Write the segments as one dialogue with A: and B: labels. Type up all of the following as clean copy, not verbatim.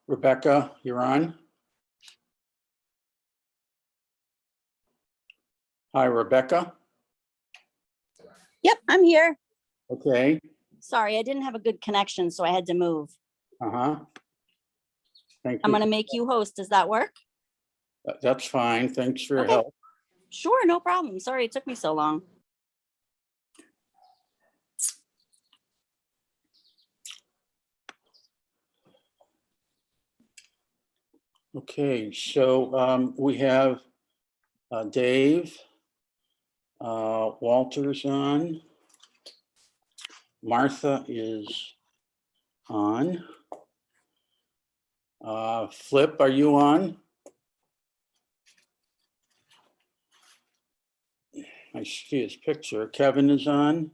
A: Rebecca, you're on. Hi, Rebecca.
B: Yep, I'm here.
A: Okay.
B: Sorry, I didn't have a good connection, so I had to move.
A: Thank
B: I'm
A: you.
B: going to make you host. Does that work?
A: That's fine. Thanks for your
B: Okay.
A: help.
B: Sure, no problem. Sorry it took me so long.
A: Okay, so we have Dave, Walter's on. Martha is on. Flip, are you on? I see his picture. Kevin is on.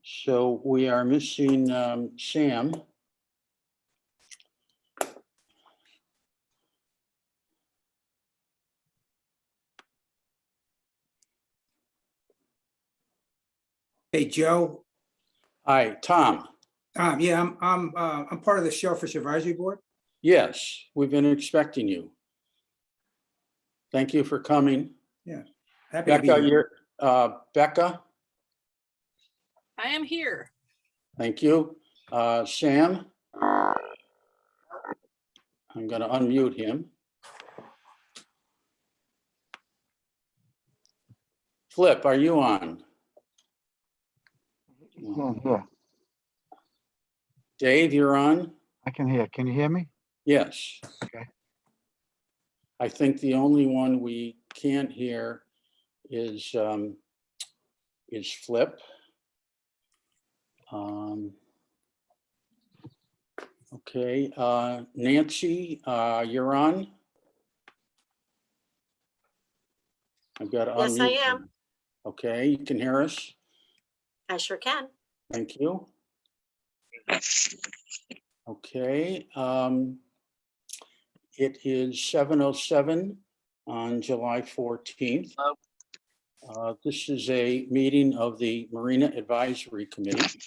A: So we are missing Sam.
C: Hey, Joe.
A: Hi, Tom.
C: Yeah, I'm part of the Shellfish Advisory Board.
A: Yes, we've been expecting you. Thank you for coming.
C: Yeah, happy to be
A: Becca,
C: here.
A: you're Becca.
D: I am here.
A: Thank you. Sam. I'm going to unmute him. Flip, are you on?
E: Yeah,
A: Dave, you're on?
E: I can hear. Can you hear me?
A: Yes.
E: Okay.
A: I think the only one we can't hear is Flip. Okay, Nancy, you're on? I've got to unmute.
F: Yes, I am.
A: you. Okay, you can hear us?
F: I sure can.
A: Thank you. Okay, it is 7:07 on July 14th. This is a meeting of the Marina Advisory Committee.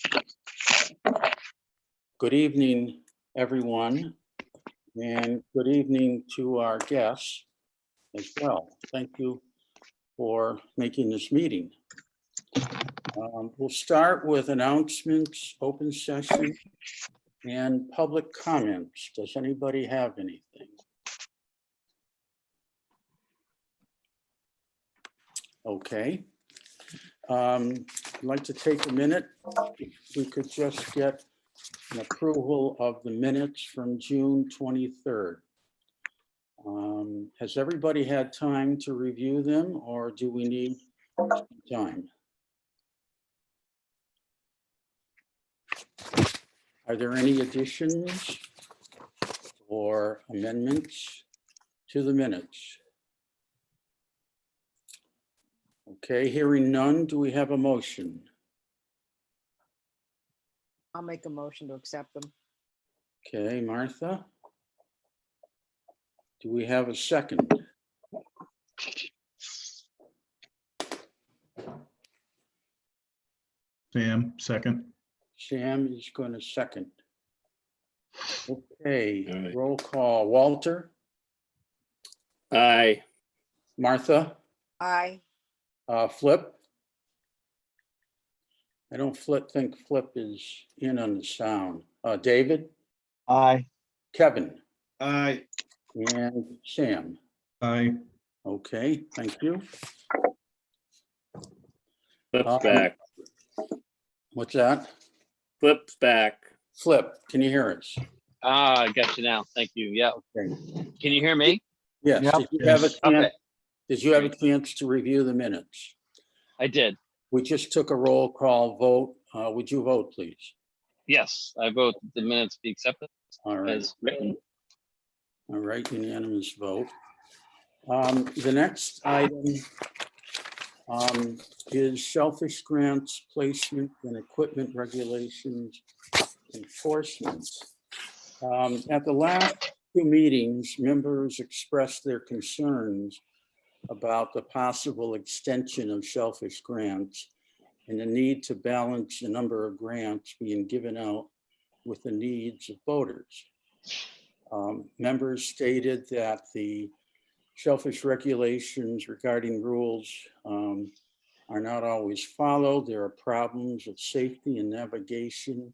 A: Good evening, everyone, and good evening to our guests as well. Thank you for making this meeting. We'll start with announcements, open session, and public comments. Does anybody have anything? Okay. I'd like to take a minute. If we could just get an approval of the minutes from June 23rd. Has everybody had time to review them, or do we need some time? Are there any additions or amendments to the minutes? Okay, hearing none, do we have a motion?
D: I'll make a motion to accept them.
A: Okay, Martha? Do we have a second?
G: Sam, second.
A: Sam is going to second. Okay,
H: All right.
A: roll call. Walter?
H: Aye.
A: Martha?
D: Aye.
A: Flip? I don't think Flip is in on the sound. David?
E: Aye.
A: Kevin?
C: Aye.
A: And Sam?
G: Aye.
A: Okay, thank you.
H: Flip's back.
A: What's that?
H: Flip's back.
A: Flip, can you hear us?
I: I got you now. Thank you. Yeah.
A: Okay.
I: Can you hear me?
A: Yes.
E: Yep.
A: Did you have a
G: Yes.
A: chance?
I: Okay.
A: Did you have a chance to review the minutes?
I: I did.
A: We just took a roll call vote. Would you vote, please?
I: Yes, I vote that the minutes be accepted.
A: All right,
I: as written.
A: all right, unanimous vote. The next item is shellfish grants, placement and equipment regulations enforcement. At the last two meetings, members expressed their concerns about the possible extension of shellfish grants and the need to balance the number of grants being given out with the needs of boaters. Members stated that the shellfish regulations regarding rules are not always followed. There are problems with safety and navigation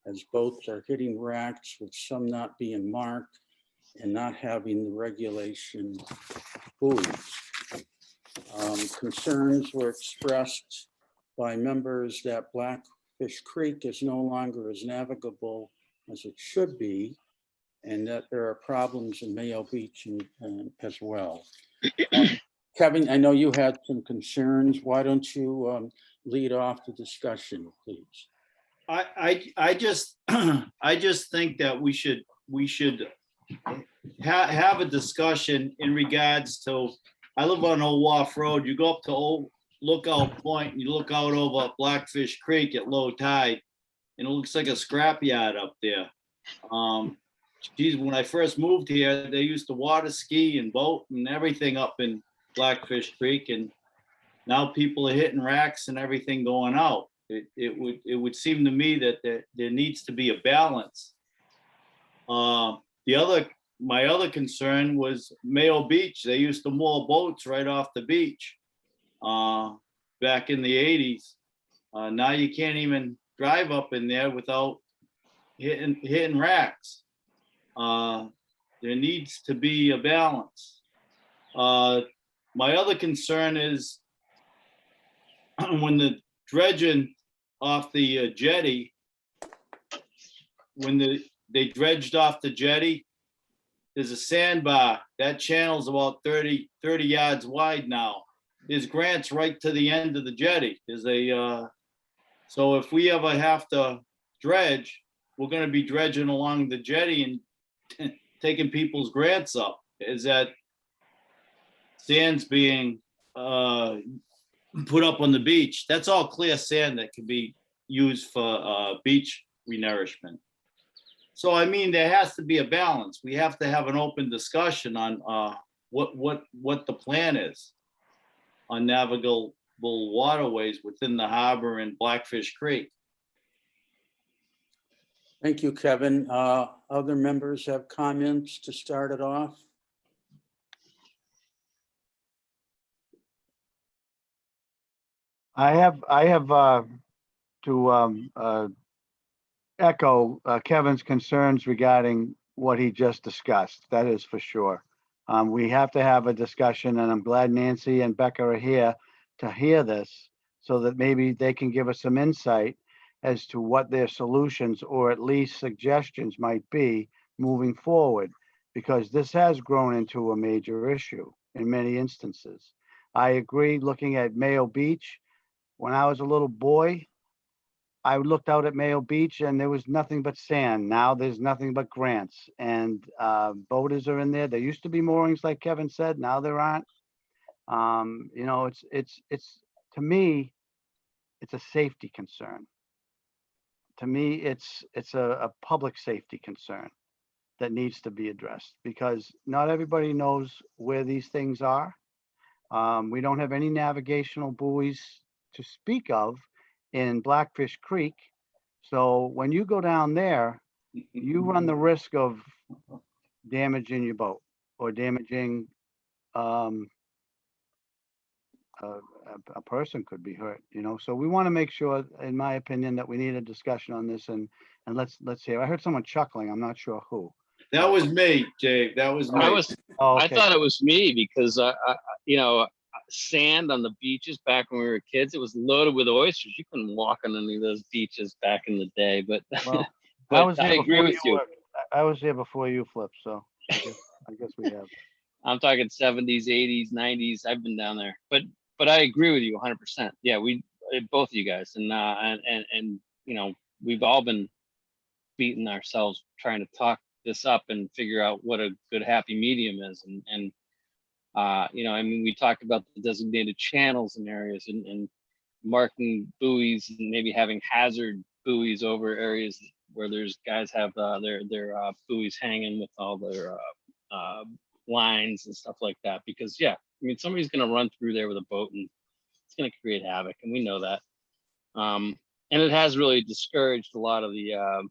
A: as boats are hitting racks with some not being marked and not having the regulation buoys. Concerns were expressed by members that Blackfish Creek is no longer as navigable as it should be, and that there are problems in Mayo Beach as well. Kevin, I know you had some concerns. Why don't you lead off the discussion, please?
G: I just I just think that we should have a discussion in regards to, I live on Old Wharf Road. You go up to Old Lookout Point and you look out over Blackfish Creek at low tide, and it looks like a scrapyard up there. Geez, when I first moved here, they used to water ski and boat and everything up in Blackfish Creek, and now people are hitting racks and everything going out. It would seem to me that there needs to be a balance. My other concern was Mayo Beach. They used to moor boats right off the beach back in the 80s. Now you can't even drive up in there without hitting racks. There needs to be a balance. My other concern is when the dredging off the jetty, when they dredged off the jetty, there's a sandbar. That channel's about 30 yards wide now. There's grants right to the end of the jetty. So if we ever have to dredge, we're gonna be dredging along the jetty and taking people's grants up. Is that sand's being put up on the beach? That's all clear sand that can be used for beach renourishment. So I mean, there has to be a balance. We have to have an open discussion on what the plan is on navigable waterways within the harbor and Blackfish Creek.
A: Thank you, Kevin. Other members have comments to start it off?
E: I have to echo Kevin's concerns regarding what he just discussed. That is for sure. We have to have a discussion, and I'm glad Nancy and Becca are here to hear this so that maybe they can give us some insight as to what their solutions or at least suggestions might be moving forward, because this has grown into a major issue in many instances. I agree, looking at Mayo Beach, when I was a little boy, I looked out at Mayo Beach and there was nothing but sand. Now there's nothing but grants, and boaters are in there. There used to be moorings, like Kevin said. Now there aren't. You know, it's to me, it's a safety concern. To me, it's a public safety concern that needs to be addressed, because not everybody knows where these things are. We don't have any navigational buoys to speak of in Blackfish Creek. So when you go down there, you run the risk of damaging your boat or damaging a person could be hurt, you know. So we want to make sure, in my opinion, that we need a discussion on this, and let's hear. I heard someone chuckling. I'm not sure who.
G: That was me, Jake. That was me.
E: Oh,
I: I
E: okay.
I: thought it was me because you know, sand on the beaches back when we were kids, it was loaded with oysters. You couldn't walk on any of those beaches back in the day, but
E: Well,
I: but I agree with you.
E: I was here before you, Flip. So I guess we have.
I: I'm talking 70s, 80s, 90s. I've been down there, but I agree with you 100%. Yeah, both of you guys, and you know, we've all been beating ourselves trying to talk this up and figure out what a good happy medium is. And you know, I mean, we talked about the designated channels in areas and marking buoys and maybe having hazard buoys over areas where there's guys have their buoys hanging with all their lines and stuff like that. Because yeah, I mean, somebody's going to run through there with a boat and it's going to create havoc, and we know that. And it has really discouraged a lot of the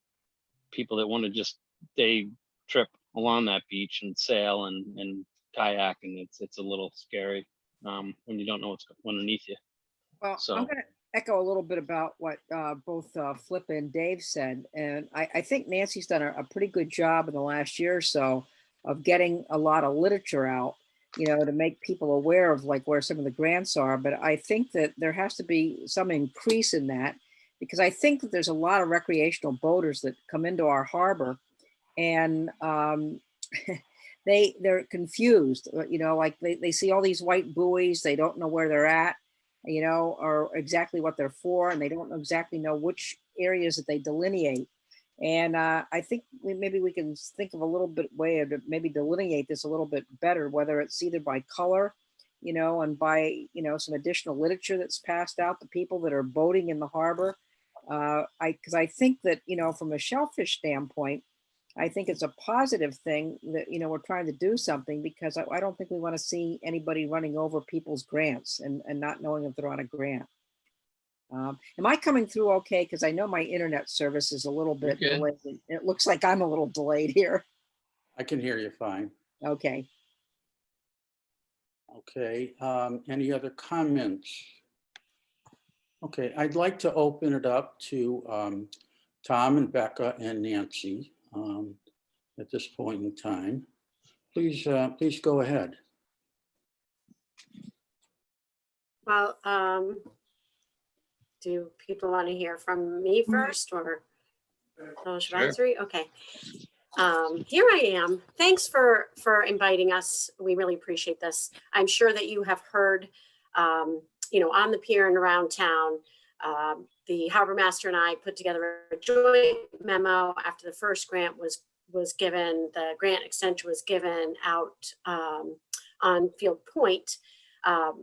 I: people that want to just day trip along that beach and sail and kayak, and it's a little scary when you don't know what's underneath you.
D: Well,
I: So-
D: I'm going to echo a little bit about what both Flip and Dave said. And I think Nancy's done a pretty good job in the last year or so of getting a lot of literature out, you know, to make people aware of like where some of the grants are. But I think that there has to be some increase in that, because I think that there's a lot of recreational boaters that come into our harbor and they're confused, you know, like they see all these white buoys, they don't know where they're at, you know, or exactly what they're for, and they don't exactly know which areas that they delineate. And I think maybe we can think of a little bit way of maybe delineate this a little bit better, whether it's either by color, you know, and by, you know, some additional literature that's passed out to people that are boating in the harbor. Because I think that, you know, from a shellfish standpoint, I think it's a positive thing that, you know, we're trying to do something, because I don't think we want to see anybody running over people's grants and not knowing if they're on a grant. Am I coming through okay? Because I know my internet service is a little bit
I: You're good.
D: delayed. It looks like I'm a little delayed here.
A: I can hear you fine.
D: Okay.
A: Okay, any other comments? Okay, I'd like to open it up to Tom and Becca and Nancy at this point in time. Please, please go ahead.
F: Well, do people want to hear from me first, or should I
I: Sure.
F: answer? Okay. Here I am. Thanks for inviting us. We really appreciate this. I'm sure that you have heard, you know, on the pier and around town, the harbor master and I put together a joint memo after the first grant was given. The grant extension was given out on Field Point.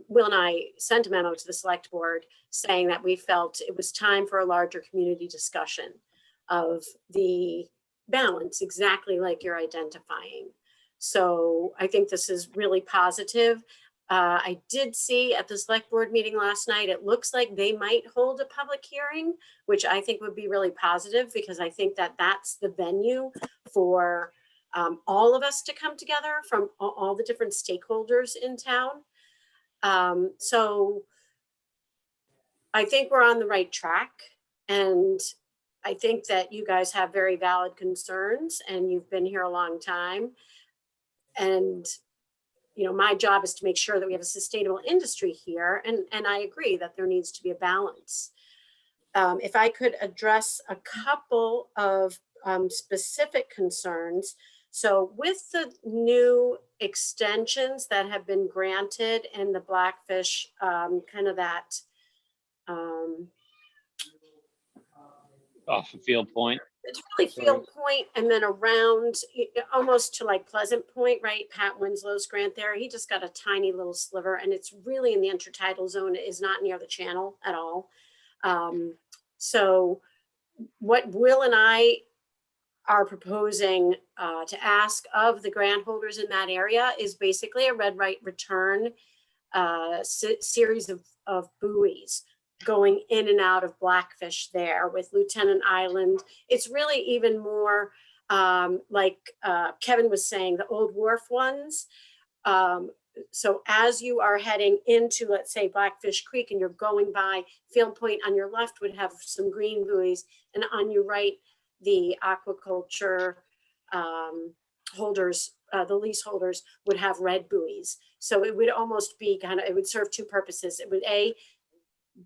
F: Will and I sent a memo to the select board saying that we felt it was time for a larger community discussion of the balance, exactly like you're identifying. So I think this is really positive. I did see at the select board meeting last night, it looks like they might hold a public hearing, which I think would be really positive, because I think that that's the venue for all of us to come together from all the different stakeholders in town. So I think we're on the right track, and I think that you guys have very valid concerns, and you've been here a long time. And, you know, my job is to make sure that we have a sustainable industry here. And I agree that there needs to be a balance. If I could address a couple of specific concerns. So with the new extensions that have been granted in the Blackfish, kind of that,
I: Off of Field Point.
F: it's really Field Point and then around almost to like Pleasant Point, right? Pat Winslow's grant there. He just got a tiny little sliver, and it's really in the intertidal zone. It is not near the channel at all. So what Will and I are proposing to ask of the grant holders in that area is basically a red right return series of buoys going in and out of Blackfish there with Lieutenant Island. It's really even more like Kevin was saying, the old wharf ones. So as you are heading into, let's say, Blackfish Creek, and you're going by Field Point, on your left would have some green buoys, and on your right, the aquaculture holders, the leaseholders would have red buoys. So it would almost be kind of, it would serve two purposes. It would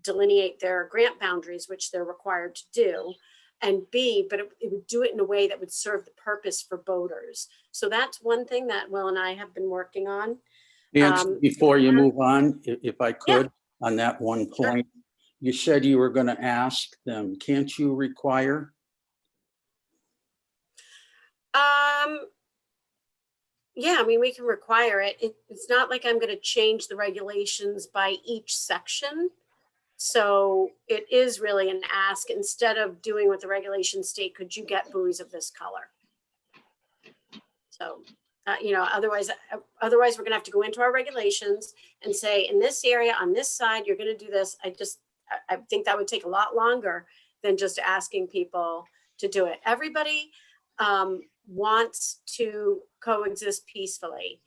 F: delineate their grant boundaries, which they're required to do, and B, but it would do it in a way that would serve the purpose for boaters. So that's one thing that Will and I have been working on.
A: Nancy, before you move on, if I could, on that one point, you said you were going to ask them, can't you require?
F: Yeah, I mean, we can require it. It's not like I'm gonna change the regulations by each section. So it is really an ask, instead of doing what the regulations state, could you get buoys of this color? So, otherwise we're gonna have to go into our regulations and say, in this area, on this side, you're gonna do this. I think that would take a lot longer than just asking people to do it. Everybody wants to coexist peacefully.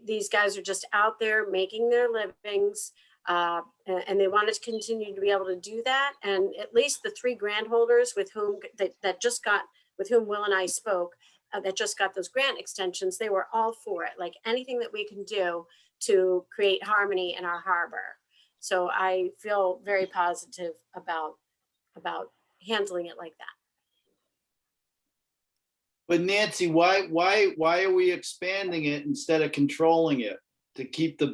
F: These guys are just out there making their livings, and they want to continue to be able to do that. And at least the 3 grant holders with whom with whom Will and I spoke, that just got those grant extensions, they were all for it. Like, anything that we can do to create harmony in our harbor. So I feel very positive about handling it like that.
G: But Nancy, why are we expanding it instead of controlling it to keep a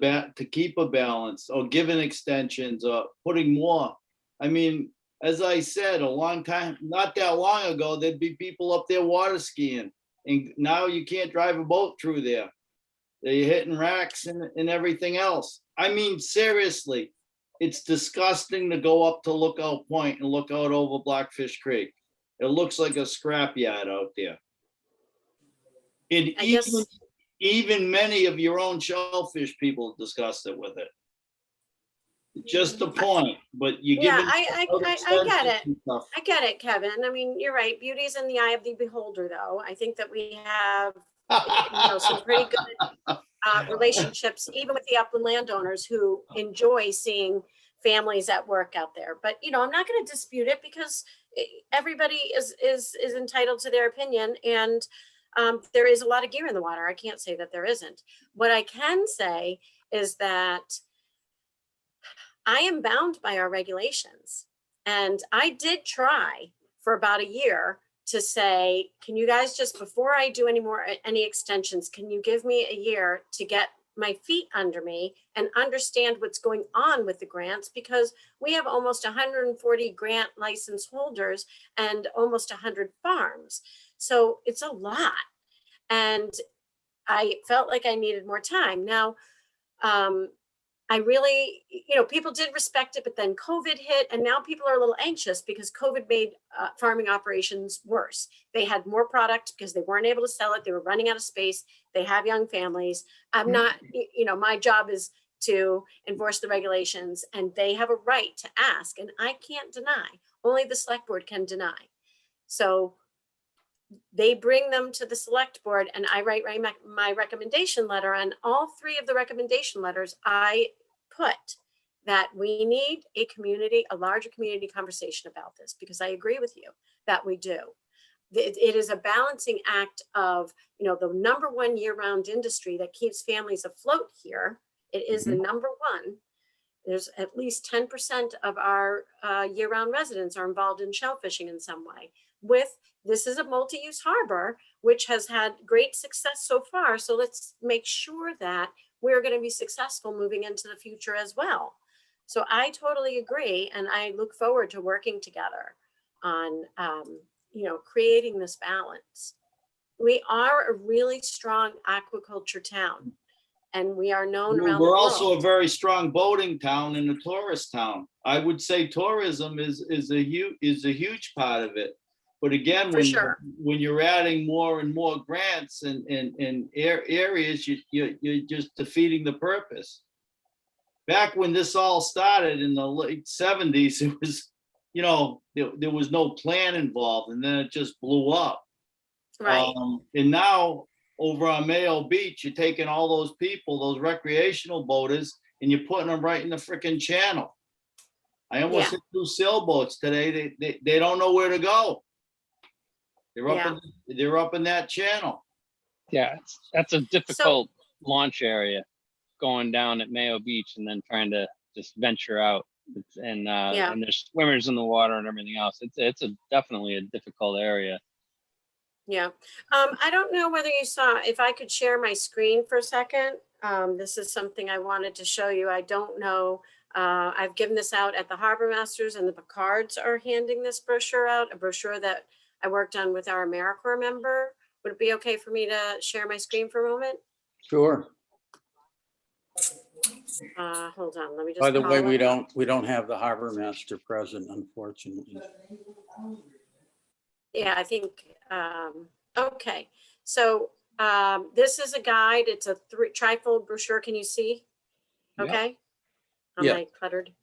G: balance, or giving extensions, or putting more? I mean, as I said, not that long ago, there'd be people up there water skiing, and now you can't drive a boat through there. They're hitting racks and everything else. I mean, seriously, it's disgusting to go up to Lookout Point and look out over Blackfish Creek. It looks like a scrapyard out there. And
F: I guess,
G: even many of your own shellfish people discussed it with it. Just the point, but you give
F: yeah,
G: it.
F: I get it. I get it, Kevin. I mean, you're right. Beauty is in the eye of the beholder, though. I think that we have, some pretty good relationships, even with the upland landowners, who enjoy seeing families at work out there. But, I'm not going to dispute it, because everybody is entitled to their opinion. And there is a lot of gear in the water. I can't say that there isn't. What I can say is that I am bound by our regulations. And I did try for about a year to say, can you guys just, before I do any extensions, can you give me a year to get my feet under me and understand what's going on with the grants? Because we have almost 140 grant license holders and almost 100 farms. So it's a lot. And I felt like I needed more time. Now, I really, people did respect it, but then COVID hit, and now people are a little anxious because COVID made farming operations worse. They had more product because they weren't able to sell it. They were running out of space. They have young families. I'm not, my job is to enforce the regulations, and they have a right to ask, and I can't deny. Only the select board can deny. So they bring them to the select board, and I write my recommendation letter. And all 3 of the recommendation letters, I put that we need a larger community conversation about this, because I agree with you that we do. It is a balancing act of, the number 1 year-round industry that keeps families afloat here. It is the number 1. There's at least 10% of our year-round residents are involved in shell fishing in some way. This is a multi-use harbor, which has had great success so far. So let's make sure that we're going to be successful moving into the future as well. So I totally agree. And I look forward to working together on, creating this balance. We are a really strong aquaculture town, and we are known around the
G: We're
F: world.
G: also a very strong boating town and a tourist town. I would say tourism is a huge part of it. But again, when you're adding more and more grants and areas, you're just defeating the purpose. Back when this all started in the late 70s, it was, there was no plan involved, and then it just blew up.
F: Right.
G: And now over on Mayo Beach, you're taking all those people, those recreational boaters, and you're putting them right in the freaking channel. I almost hit 2 sailboats today. They don't know where to go. They're up in that channel.
I: Yeah, that's a difficult launch area, going down at Mayo Beach and then trying to just venture out. And there's swimmers in the water and everything else. It's definitely a difficult area.
F: Yeah. I don't know whether you saw, if I could share my screen for a second. This is something I wanted to show you. I don't know. I've given this out at the Harbor Masters, and the Picards are handing this brochure out, a brochure that I worked on with our AmeriCorps member, would it be okay for me to share my screen for a moment?
A: Sure.
F: Hold on, let me just.
A: By the way,
F: call it.
A: we don't have the harbor master present, unfortunately.
F: Yeah, I think, okay. So this is a guide. It's a trifold brochure. Can you see?
A: Yep.
F: Okay. On
A: Yeah.
F: my cluttered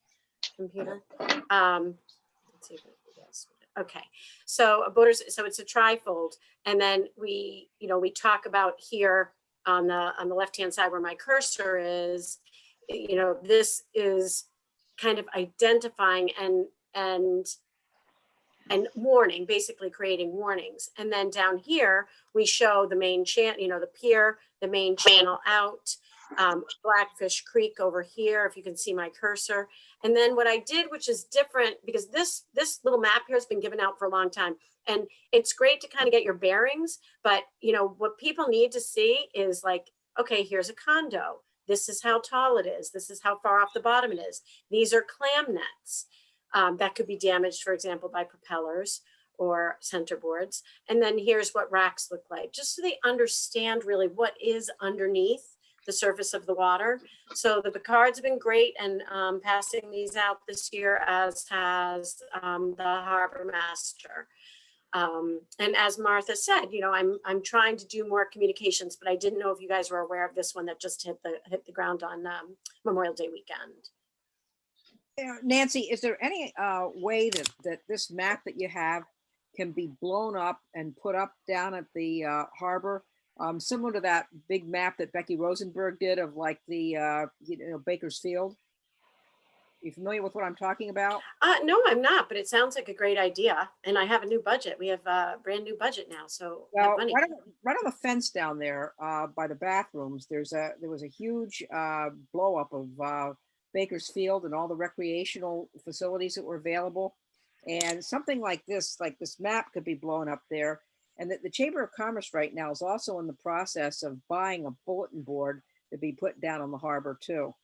F: computer. Let's see if it does. Okay. So so it's a trifold. And then we talk about here on the left-hand side where my cursor is, this is kind of identifying and warning, basically creating warnings. And then down here, we show the main channel, the pier, the main channel out, Blackfish Creek over here, if you can see my cursor. And then what I did, which is different, because this little map here has been given out for a long time, and it's great to kind of get your bearings, but what people need to see is like, okay, here's a condo. This is how tall it is. This is how far off the bottom it is. These are clam nets. That could be damaged, for example, by propellers or centerboards. And then here's what racks look like, just so they understand really what is underneath the surface of the water. So the Picards have been great and passing these out this year, as has the harbor master. And as Martha said, I'm trying to do more communications, but I didn't know if you guys were aware of this one that just hit the ground on Memorial Day weekend.
D: Nancy, is there any way that this map that you have can be blown up and put up down at the harbor, similar to that big map that Becky Rosenberg did of like the Bakersfield? You familiar with what I'm talking about?
F: No, I'm not, but it sounds like a great idea. And I have a new budget. We have a brand new budget now, so we have
D: Well,
F: money.
D: right on the fence down there by the bathrooms, there was a huge blow up of Bakersfield and all the recreational facilities that were available. And something like this map could be blown up there. And the Chamber of Commerce right now is also in the process of buying a bulletin board to be put down on the harbor too,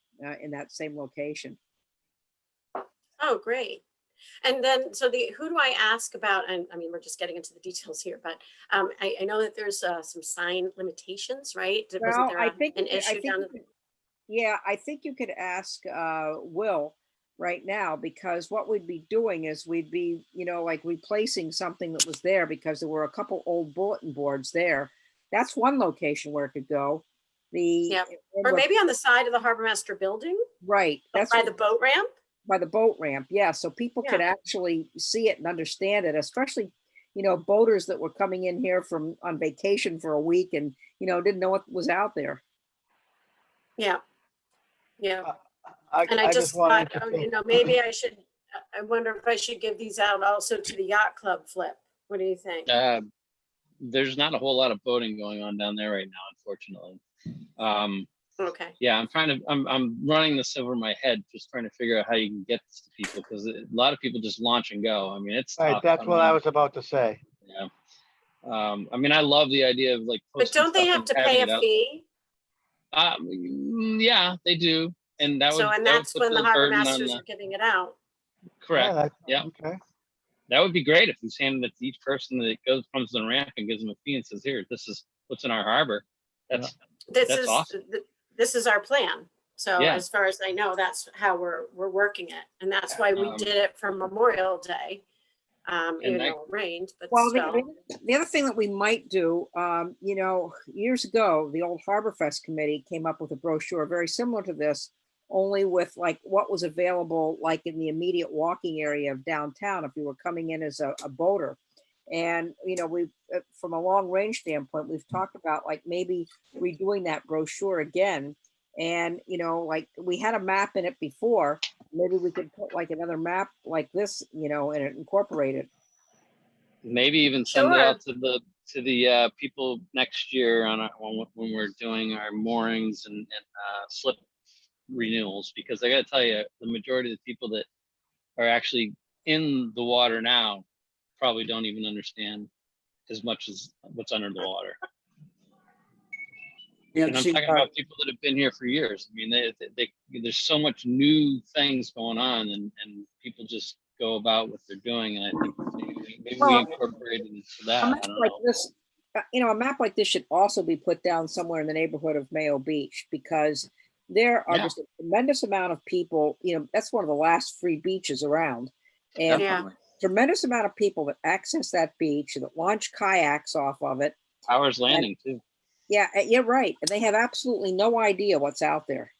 D: in that same location.
F: Oh, great. And then, so who do I ask about? And I mean, we're just getting into the details here, but I know that there's some sign limitations, right? Wasn't there an issue down?
D: Yeah, I think you could ask Will right now, because what we'd be doing is we'd be, like replacing something that was there because there were a couple old bulletin boards there. That's one location where it could go.
F: Or maybe on the side of the harbor master building.
D: Right.
F: That's by the boat ramp.
D: By the boat ramp, yeah. So people could actually see it and understand it, especially, boaters that were coming in here on vacation for a week and, didn't know what was out there.
F: Yeah.
E: I
F: just thought, maybe I should, I wonder if I should give these out also to the yacht club, Flip. What do you think?
I: There's not a whole lot of boating going on down there right now, unfortunately.
F: Okay.
I: Yeah, I'm running this over my head, just trying to figure out how you can get this to people, because a lot of people just launch and go. I mean, it's
E: Right,
I: tough.
E: that's what I was about to say.
I: Yeah. I mean, I love the idea of like.
F: But don't they have to pay a fee?
I: Yeah, they do, and that would.
F: And that's when the harbor masters are giving it out.
I: Correct.
E: Yeah.
I: Okay. That would be great if we handed it to each person that comes to the ramp and gives them a fee and says, "Here, this is what's in our harbor." That's awesome.
F: This is our plan. So as far as I know, that's how we're working it, and that's why we did it for Memorial Day. Even though it rained, but still.
D: The other thing that we might do, years ago, the old Harbor Fest committee came up with a brochure very similar to this, only with like what was available, like in the immediate walking area of downtown, if you were coming in as a boater. And, we, from a long range standpoint, we've talked about like maybe redoing that brochure again. And, like we had a map in it before, maybe we could put like another map like this, and incorporate it.
I: Maybe even send it out to the people next year when we're doing our moorings and slip renewals, because I got to tell you, the majority of the people that are actually in the water now probably don't even understand as much as what's under the water. And I'm talking about people that have been here for years. I mean, there's so much new things going on, and people just go about what they're doing. And I think maybe we incorporate into that. I don't know.
D: a map like this should also be put down somewhere in the neighborhood of Mayo Beach, because there are
I: Yeah.
D: just a tremendous amount of people, that's one of the last free beaches around. And
F: Yeah.
D: tremendous amount of people that access that beach, that launch kayaks off of it.
I: Powers Landing too.
D: Yeah, you're right. And they have absolutely no idea what's out there.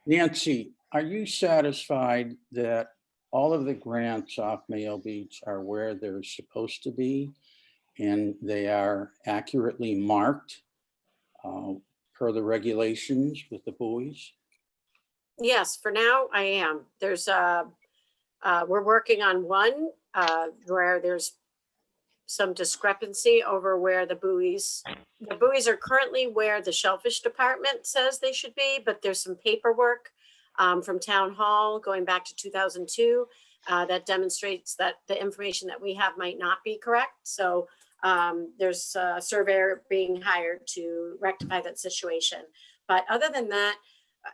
A: Nancy, are you satisfied that all of the grants off Mayo Beach are where they're supposed to be and they are accurately marked per the regulations with the buoys?
F: Yes, for now I am. There's we're working on one where there's some discrepancy over where the buoys are currently where the shellfish department says they should be, but there's some paperwork from town hall going back to 2002 that demonstrates that the information that we have might not be correct. So there's a surveyor being hired to rectify that situation. But other than that,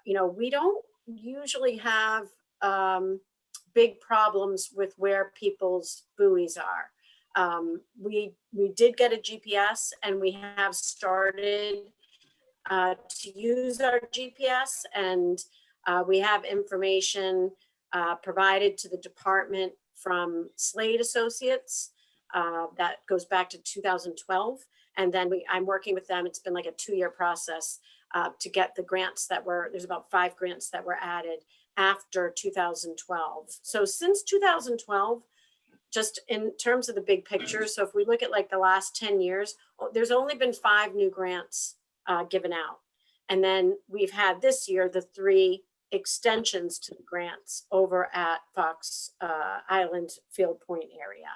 F: we don't usually have big problems with where people's buoys are. We did get a GPS, and we have started to use our GPS, and we have information provided to the department from Slade Associates that goes back to 2012. And then I'm working with them. It's been like a 2-year process to get the grants there's about 5 grants that were added after 2012. So since 2012, just in terms of the big picture, so if we look at like the last 10 years, there's only been 5 new grants given out. And then we've had this year the 3 extensions to the grants over at Fox Island Field Point area.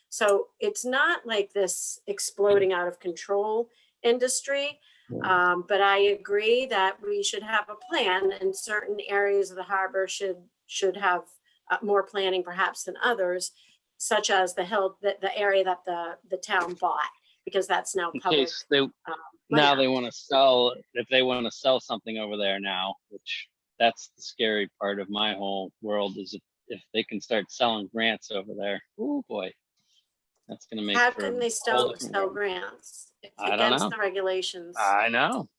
F: So it's not like this exploding out of control industry, but I agree that we should have a plan, and certain areas of the harbor should have more planning perhaps than others, such as the area that the town bought, because that's now
I: In
F: public.
I: case they now they want to sell, if they want to sell something over there now, which that's the scary part of my whole world, is if they can start selling grants over there. Oh boy, that's gonna make.
F: How
I: for
F: can
I: a
F: they
I: whole
F: sell
I: different world.
F: grants? It's
I: I don't
F: against
I: know.
F: the regulations.
I: I know.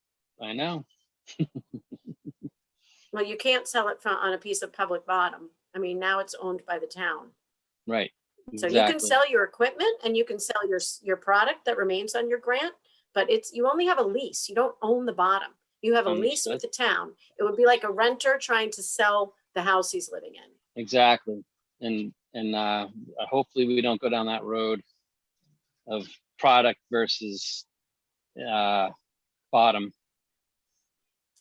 F: Well, you can't sell it on a piece of public bottom. I mean, now it's owned by the town.
I: Right.
F: So
I: Exactly.
F: you can sell your equipment and you can sell your product that remains on your grant, but you only have a lease. You don't own the bottom. You have a lease with the town. It would be like a renter trying to sell the house he's living in.
I: Exactly. And hopefully we don't go down that road of product versus bottom.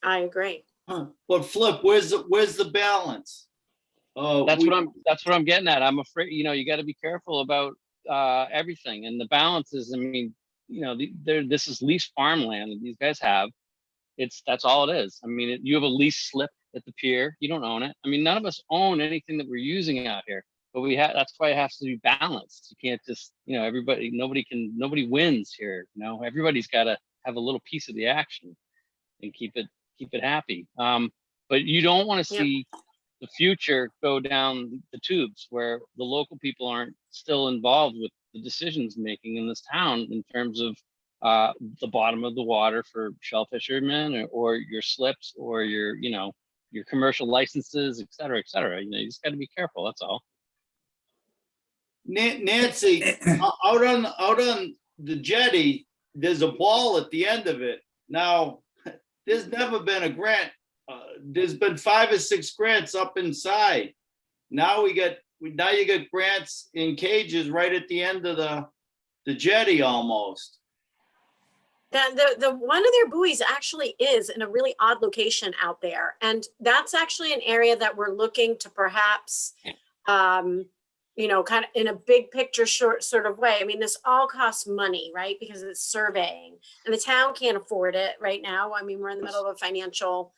F: I agree.
G: But Flip, where's the balance?
I: That's what I'm getting at. I'm afraid, you got to be careful about everything, and the balance is, I mean, this is leased farmland that these guys have. That's all it is. I mean, you have a lease slip at the pier. You don't own it. I mean, none of us own anything that we're using out here, but that's why it has to be balanced. You can't just, nobody wins here. Everybody's got to have a little piece of the action and keep it happy. But you don't want to see the future go down the tubes where the local people aren't still involved with the decisions making in this town in terms of the bottom of the water for shellfish fishermen, or your slips, or your commercial licenses, et cetera, et cetera. You just got to be careful. That's all.
G: Nancy, out on the jetty, there's a ball at the end of it. Now, there's never been a grant. There's been 5 or 6 grants up inside. Now you get grants in cages right at the end of the jetty almost.
F: The one of their buoys actually is in a really odd location out there, and that's actually an area that we're looking to perhaps kind of in a big picture sort of way. I mean, this all costs money, right? Because it's surveying, and the town can't afford it right now. I mean, we're in the middle of a financial,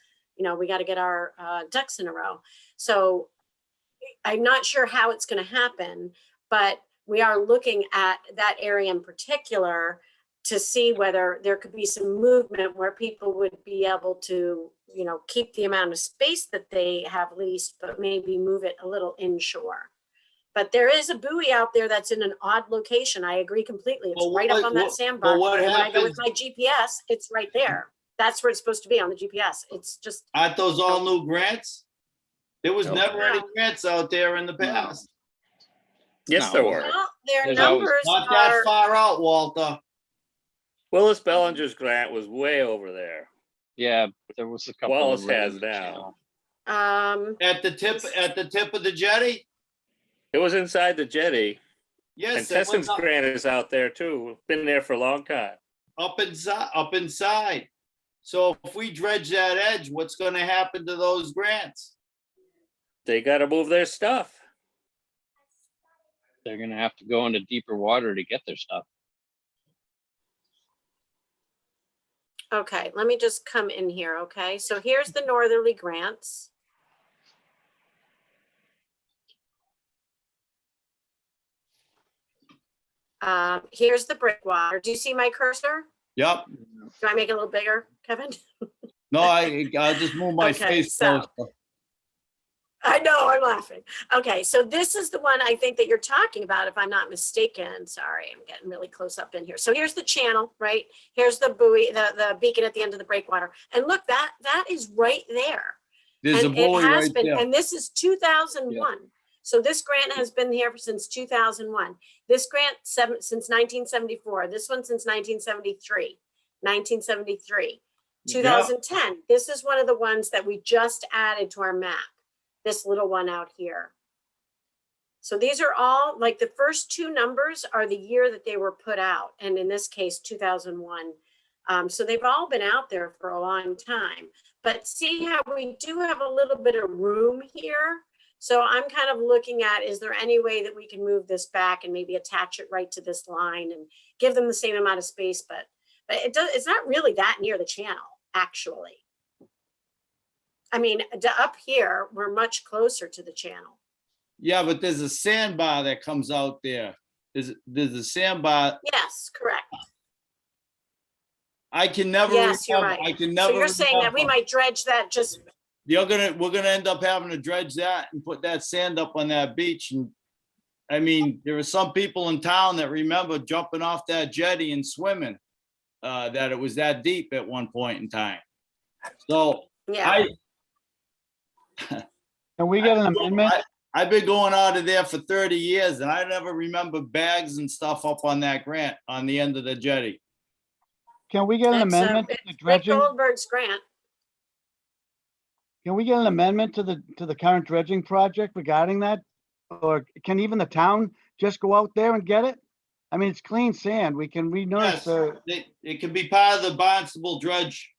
F: we got to get our ducks in a row. So I'm not sure how it's going to happen, but we are looking at that area in particular to see whether there could be some movement where people would be able to, keep the amount of space that they have leased, but maybe move it a little inshore. But there is a buoy out there that's in an odd location. I agree completely. It's
G: Well,
F: right up
G: what-
F: on that
G: what-
F: sandbar.
G: but what
F: And when I go with
G: happens-
F: my GPS, it's right there. That's where it's supposed to be on the GPS. It's just,
G: Aren't those all new grants? There was
H: No.
G: never any
F: No.
G: grants out there in the past.
H: Yes,
I: No.
H: there were.
F: well, their
I: There's always
F: numbers
G: Not that
F: are,
G: far out, Walter.
H: Willis Bellinger's grant was way over there.
I: Yeah, but there was a couple. of
H: Wallace
I: really
H: has
I: good
H: now.
I: channels.
G: At the tip of the jetty?
H: It was inside the jetty. And
G: Yes, it
H: Tesson's
G: was up,
H: grant is out there too. Been there for a long time.
G: up inside. So if we dredge that edge, what's gonna happen to those grants?
H: They gotta move their stuff.
I: They're gonna have to go into deeper water to get their stuff.
F: okay, let me just come in here, okay? So here's the northerly grants. Here's the breakwater. Do you see my cursor?
G: Yep.
F: Do I make it a little bigger, Kevin?
G: No, I'll just move my
F: Okay,
G: face
F: so-
G: closer.
F: I know, I'm laughing. Okay, so this is the one I think that you're talking about, if I'm not mistaken. Sorry, I'm getting really close up in here. So here's the channel, right? Here's the buoy, the beacon at the end of the breakwater. And look, that is right there.
G: There's a
F: And it
G: buoy
F: has
G: right
F: been,
G: there.
F: and this is 2001. So this grant has been here since 2001. This grant since 1974. This one since 1973. 1973. 2010. This is one of the ones that we just added to our map. This little one out here. So these are all, like, the first two numbers are the year that they were put out. And in this case, 2001. So they've all been out there for a long time. But see how we do have a little bit of room here. So I'm kind of looking at, is there any way that we can move this back and maybe attach it right to this line and give them the same amount of space, but it's not really that near the channel, actually. I mean, up here, we're much closer to the channel.
G: Yeah, but there's a sandbar that comes out there. There's a sandbar.
F: Yes, correct.
G: I can never
F: Yes, you're
G: remember.
F: right.
G: I can
F: So
G: never
F: you're saying that we
G: remember.
F: might dredge that just,
G: We're gonna end up having to dredge that and put that sand up on that beach. And I mean, there are some people in town that remember jumping off that jetty and swimming, that it was that deep at one point in time. So
F: yeah.
E: Can we get an amendment?
G: I've been going out of there for 30 years and I never remember bags and stuff up on that grant on the end of the jetty.
E: Can we get an
F: It's,
E: amendment to
F: it's
E: the
F: Rick
E: dredging?
F: Goldberg's grant.
E: Can we get an amendment to the current dredging project regarding that? Or can even the town just go out there and get it? I mean, it's clean sand. We can
G: Yes,
E: re-nourish the,
G: it can be part of the Barnstable dredge.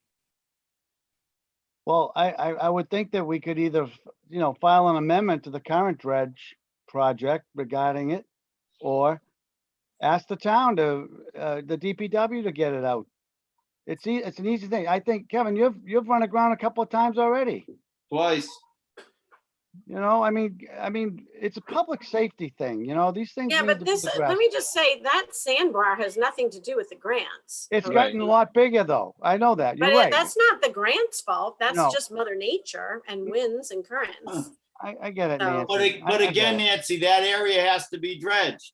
E: well, I would think that we could either, file an amendment to the current dredge project regarding it, or ask the town to, the DPW to get it out. It's an easy thing. I think, Kevin, you've run aground a couple of times already.
G: Twice.
E: I mean, it's a public safety thing, these things
F: Yeah,
E: need
F: but
E: to be
F: this, let
E: addressed.
F: me just say, that sandbar has nothing to do with the grants.
E: It's
F: okay?
E: gotten a lot bigger though. I know that. You're
F: But
E: right.
F: that's not the grant's fault. That's
E: No.
F: just Mother Nature and winds and currents.
E: I get it,
F: So-
E: Nancy.
G: But
E: I get
G: again,
E: it.
G: Nancy, that area has to be dredged.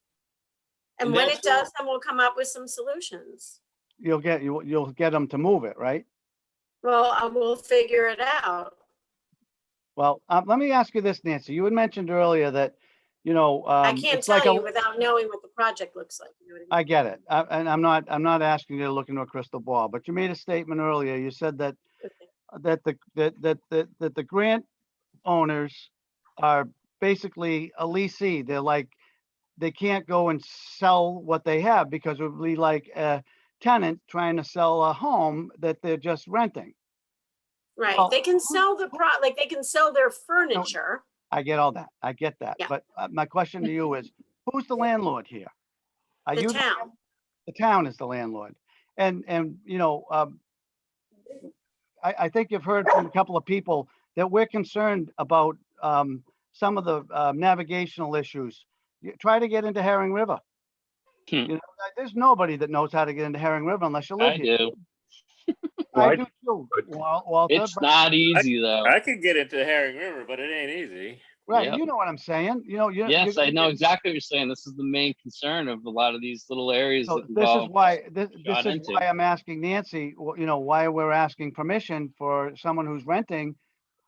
F: And
G: And
F: when
G: that's
F: it does, then we'll come up with some solutions.
E: You'll get them to move it, right?
F: Well, we'll figure it out.
E: Well, let me ask you this, Nancy. You had mentioned earlier that,
F: I can't
E: it's
F: tell
E: like
F: you without knowing what the project looks like. You know what I mean?
E: I get it. And I'm not asking you to look into a crystal ball, but you made a statement earlier. You said that the grant owners are basically a leasee. They're like, they can't go and sell what they have because it would be like a tenant trying to sell a home that they're just renting.
F: Right,
E: Well,
F: they can sell like they can sell their furniture.
E: I get all that. I get that.
F: Yeah.
E: But my question to you is, who's the landlord here? Are
F: The
E: you
F: town.
E: The town is the landlord. And I think you've heard from a couple of people that we're concerned about some of the navigational issues. You try to get into Herring River. There's nobody that knows how to get into Herring River unless you live
I: I
E: here.
I: do.
E: I do too, Walter.
I: It's
E: but-
I: not easy though.
H: I could get into the Herring River, but it ain't easy.
E: Right,
I: Yep.
E: you know what I'm saying,
I: Yes, I know exactly what you're saying. This is the main concern of a lot of these little areas
E: So
I: that
E: this is
I: involve
E: why, this
I: shot
E: is
I: into.
E: why I'm asking Nancy, why we're asking permission for someone who's renting,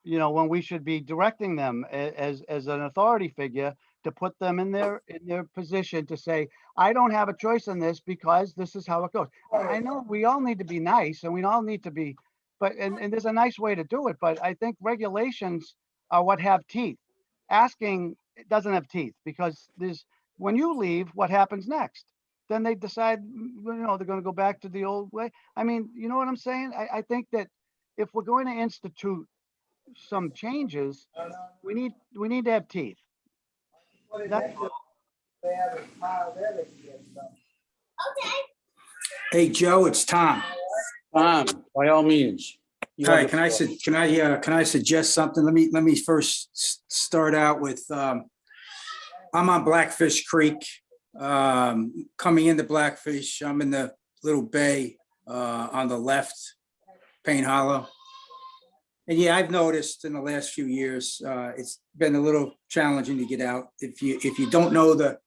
E: when we should be directing them as an authority figure to put them in their position to say, I don't have a choice in this because this is how it goes. I know we all need to be nice and we all need to be, and there's a nice way to do it, but I think regulations are what have teeth. Asking, it doesn't have teeth because when you leave, what happens next? Then they decide, they're going to go back to the old way. I mean, you know what I'm saying? I think that if we're going to institute some changes, we need to have teeth. That's all.
C: Hey, Joe, it's Tom.
A: Tom, by all means. You
C: All
A: have
C: right,
A: the floor.
C: can I suggest something? Let me first start out with, I'm on Blackfish Creek. Coming into Blackfish, I'm in the little bay on the left, Payne Hollow. And yeah, I've noticed in the last few years, it's been a little challenging to get out. If you don't know the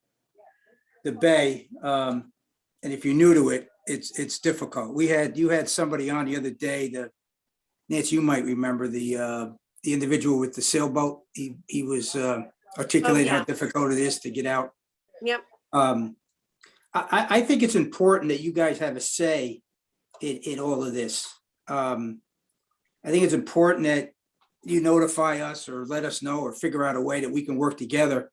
C: bay, and if you're new to it, it's difficult. You had somebody on the other day, Nancy, you might remember the individual with the sailboat. He was articulating how difficult it is to get out.
F: Yep.
C: I think it's important that you guys have a say in all of this. I think it's important that you notify us or let us know or figure out a way that we can work together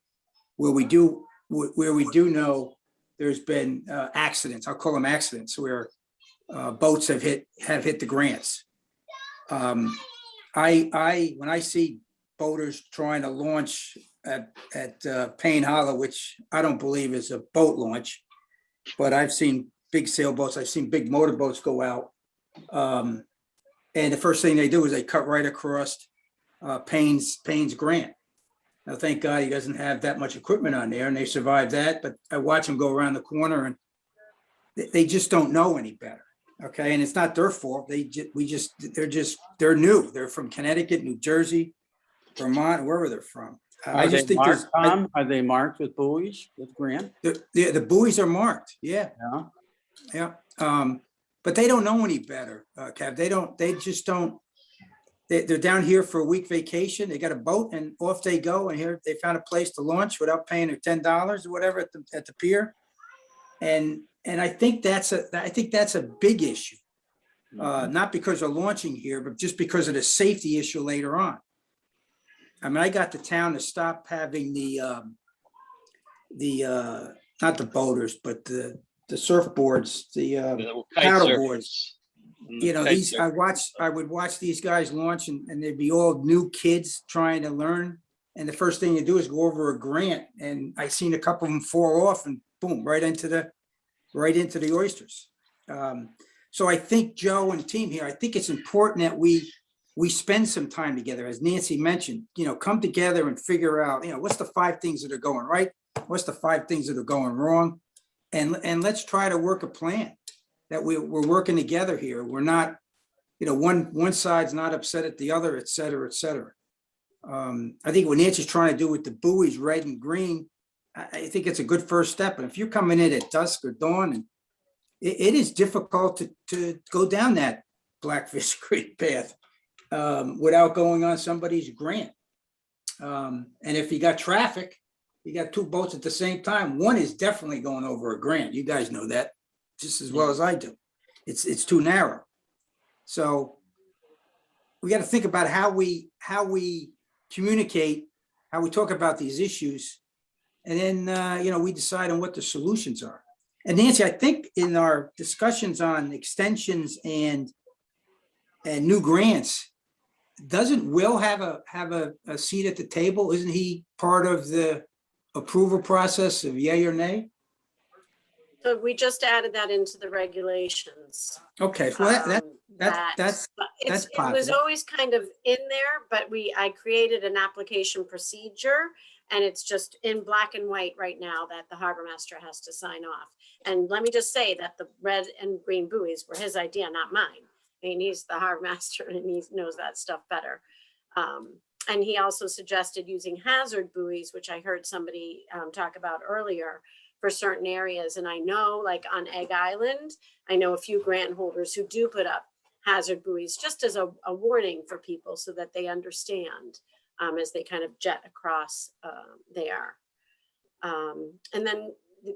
C: where we do know there's been accidents. I'll call them accidents where boats have hit the grants. When I see boaters trying to launch at Payne Hollow, which I don't believe is a boat launch, but I've seen big sailboats, I've seen big motorboats go out. And the first thing they do is they cut right across Payne's grant. Now, thank God he doesn't have that much equipment on there and they survived that, but I watch them go around the corner and they just don't know any better. Okay, and it's not their fault. They're new. They're from Connecticut, New Jersey, Vermont, wherever they're from. I
A: Are
C: just
A: they
C: think
A: marked, Tom? Are they marked with buoys, with Grant?
C: the buoys are marked. Yeah,
A: Yeah.
C: yeah. But they don't know any better, Kev. They're down here for a week vacation. They got a boat and off they go. And here they found a place to launch without paying their $10 or whatever at the pier. And I think that's a big issue. Not because they're launching here, but just because of the safety issue later on. I mean, I got the town to stop having not the boaters, but the surfboards, the
I: kite
C: paddle
I: surfers
C: boards.
I: and the kite
C: These
I: surfers.
C: I would watch these guys launch and they'd be all new kids trying to learn. And the first thing you do is go over a grant. And I seen a couple of them fall off and boom, right into the oysters. So I think Joe and team here, I think it's important that we spend some time together, as Nancy mentioned, come together and figure out, what's the 5 things that are going right? What's the 5 things that are going wrong? And let's try to work a plan that we're working together here. We're not, one side's not upset at the other, et cetera, et cetera. I think what Nancy's trying to do with the buoys, red and green, I think it's a good first step. And if you're coming in at dusk or dawn, and it is difficult to go down that Blackfish Creek path without going on somebody's grant. And if you got traffic, you got 2 boats at the same time. One is definitely going over a grant. You guys know that just as well as I do. It's too narrow. So we got to think about how we communicate, how we talk about these issues, and then we decide on what the solutions are. And Nancy, I think in our discussions on extensions and new grants, doesn't Will have a seat at the table? Isn't he part of the approval process of yay or nay?
F: So we just added that into the regulations.
C: Okay, so that's
F: It was
C: positive.
F: always kind of in there, but I created an application procedure and it's just in black and white right now that the harbor master has to sign off. And let me just say that the red and green buoys were his idea, not mine. I mean, he's the harbor master and he knows that stuff better. And he also suggested using hazard buoys, which I heard somebody talk about earlier, for certain areas. And I know, like on Egg Island, I know a few grant holders who do put up hazard buoys just as a warning for people so that they understand as they kind of jet across there. And then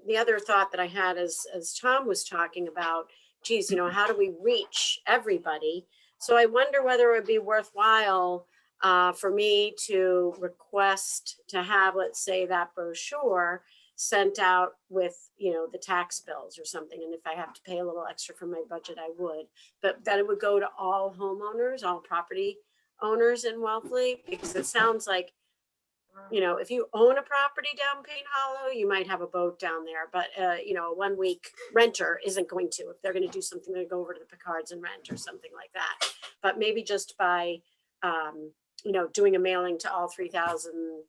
F: the other thought that I had as Tom was talking about, geez, you know, how do we reach everybody? So I wonder whether it would be worthwhile for me to request to have, let's say, that brochure sent out with, you know, the tax bills or something. And if I have to pay a little extra from my budget, I would, but that it would go to all homeowners, all property owners in Wellfleet, because it sounds like, you know, if you own a property down Payne Hollow, you might have a boat down there, but you know, a 1 week renter isn't going to. If they're going to do something, they go over to the Picards and rent or something like that. But maybe just by, you know, doing a mailing to all 3,000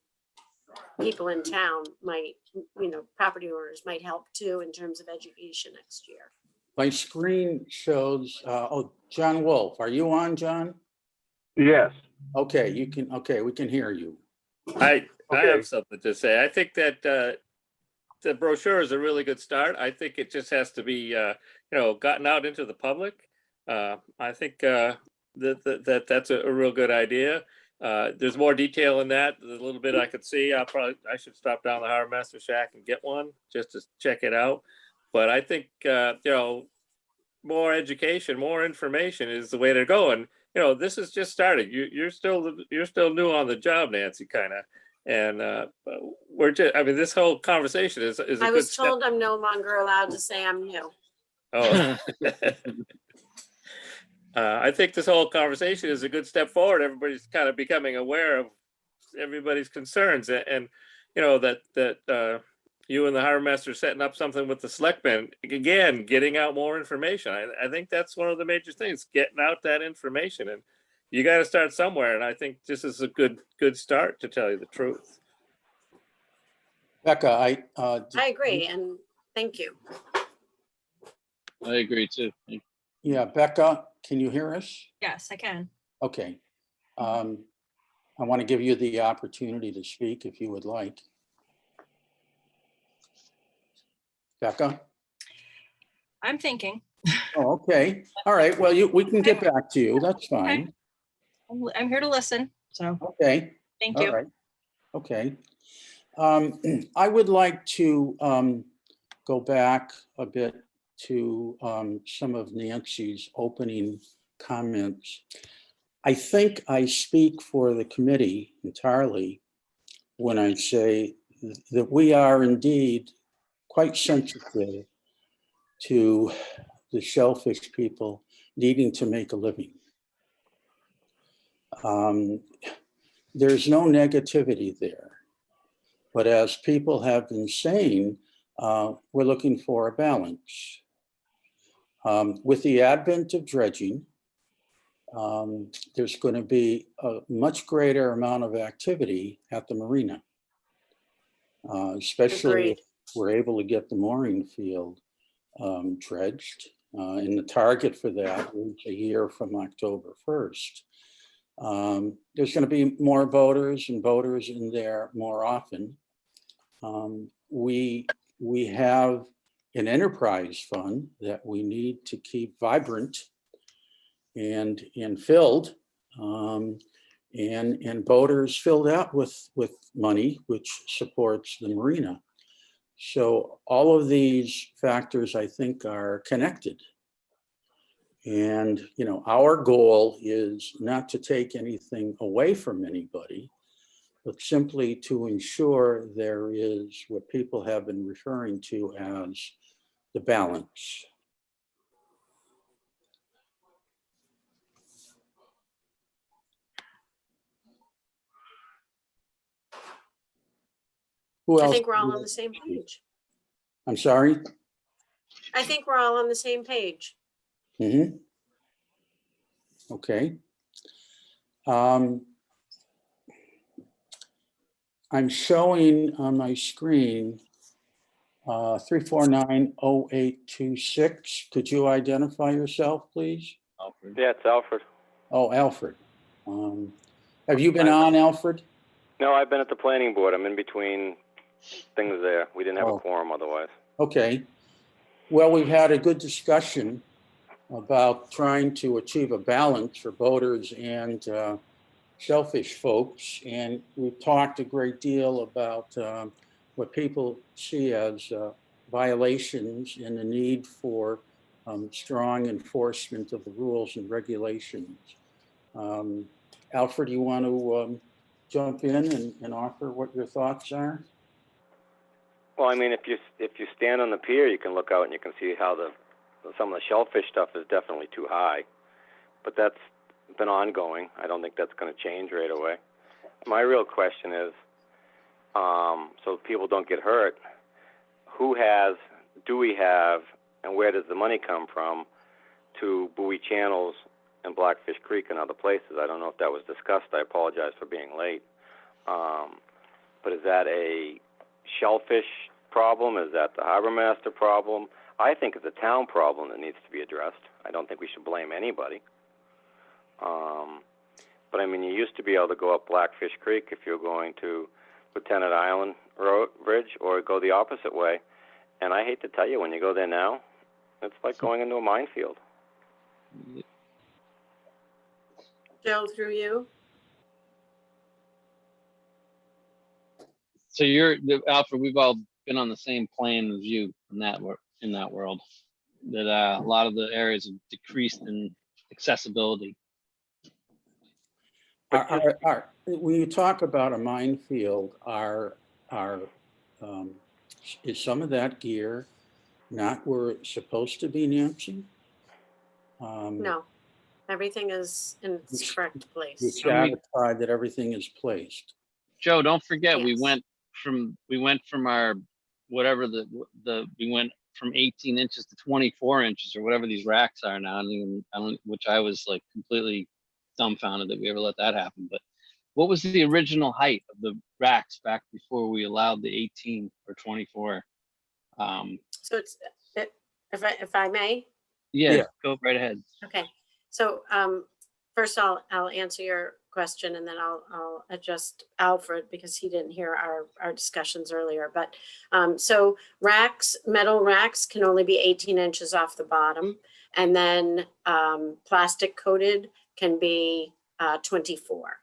F: people in town might, you know, property owners might help too in terms of education next year.
A: My screen shows, oh, John Wolf, are you on, John?
J: Yes.
A: Okay, you can, okay, we can hear you.
H: I
J: Okay.
H: have something to say. I think that the brochure is a really good start. I think it just has to be, you know, gotten out into the public. I think that's a real good idea. There's more detail in that. There's a little bit I could see. I should stop down the Harbor Master Shack and get one just to check it out. But I think, you know, more education, more information is the way to go. And, you know, this is just starting. You're still new on the job, Nancy, kind of. And we're just, I mean, this whole conversation is a
F: I
H: good
F: was
H: step.
F: told I'm no longer allowed to say I'm new.
H: Oh. I think this whole conversation is a good step forward. Everybody's kind of becoming aware of everybody's concerns, and you know that you and the harbor master setting up something with the selectmen, again, getting out more information. I think that's one of the major things, getting out that information, and you got to start somewhere. And I think this is a good start, to tell you the truth.
A: Becca,
F: I agree, and thank you.
I: I agree too.
A: yeah, Becca, can you hear us?
K: Yes, I can.
A: Okay. I want to give you the opportunity to speak if you would like. Becca?
K: I'm thinking.
A: Oh, okay. All right. Well, we can get back to you. That's fine.
K: I'm here to listen. So
A: Okay.
K: thank
A: All
K: you.
A: right. Okay. I would like to go back a bit to some of Nancy's opening comments. I think I speak for the committee entirely when I say that we are indeed quite sensitive to the shellfish people needing to make a living. There's no negativity there, but as people have been saying, we're looking for a balance. With the advent of dredging, there's going to be a much greater amount of activity at the marina, especially
F: Agreed.
A: if we're able to get the mooring field dredged. And the target for that is a year from October 1st. There's going to be more boaters and boaters in there more often. We have an enterprise fund that we need to keep vibrant and filled, and boaters filled out with money, which supports the marina. So all of these factors, I think, are connected. And, you know, our goal is not to take anything away from anybody, but simply to ensure there is what people have been referring to as the balance. Who
F: I
A: else?
F: think we're all on the same page.
A: I'm sorry?
F: I think we're all on the same page.
A: Mm-hmm. Okay. I'm showing on my screen 3490826. Could you identify yourself, please?
H: Alfred.
J: Yeah, it's Alfred.
A: Oh, Alfred. Have you been on, Alfred?
J: No, I've been at the planning board. I'm in between things there. We didn't have
A: Oh.
J: a quorum otherwise.
A: Okay. Well, we've had a good discussion about trying to achieve a balance for boaters and shellfish folks. And we've talked a great deal about what people see as violations and the need for strong enforcement of the rules and regulations. Alfred, you want to jump in and offer what your thoughts are?
J: Well, I mean, if you stand on the pier, you can look out and you can see how some of the shellfish stuff is definitely too high, but that's been ongoing. I don't think that's going to change right away. My real question is, so people don't get hurt, do we have, and where does the money come from to buoy channels in Blackfish Creek and other places? I don't know if that was discussed. I apologize for being late. But is that a shellfish problem? Is that the harbor master problem? I think it's a town problem that needs to be addressed. I don't think we should blame anybody. But I mean, you used to be able to go up Blackfish Creek if you're going to Lieutenant Island Road Bridge, or go the opposite way. And I hate to tell you, when you go there now, it's like going into a minefield.
F: Joe, through you.
I: So Alfred, we've all been on the same plane as you in that world. That a lot of the areas have decreased in accessibility.
A: When you talk about a minefield, is some of that gear not where it's supposed to be, Nancy?
F: No, everything is in its correct
A: You're
F: place.
A: satisfied that everything is placed?
I: Joe, don't forget, we
F: Yes.
I: went from our whatever we went from 18 inches to 24 inches or whatever these racks are now. Which I was like completely dumbfounded that we ever let that happen. But what was the original height of the racks back before we allowed the 18 or 24?
F: So if I may.
I: Yeah, go right ahead.
F: Okay, so first I'll answer your question, and then I'll adjust Alfred because he didn't hear our discussions earlier. But so metal racks can only be 18 inches off the bottom, and then plastic coated can be 24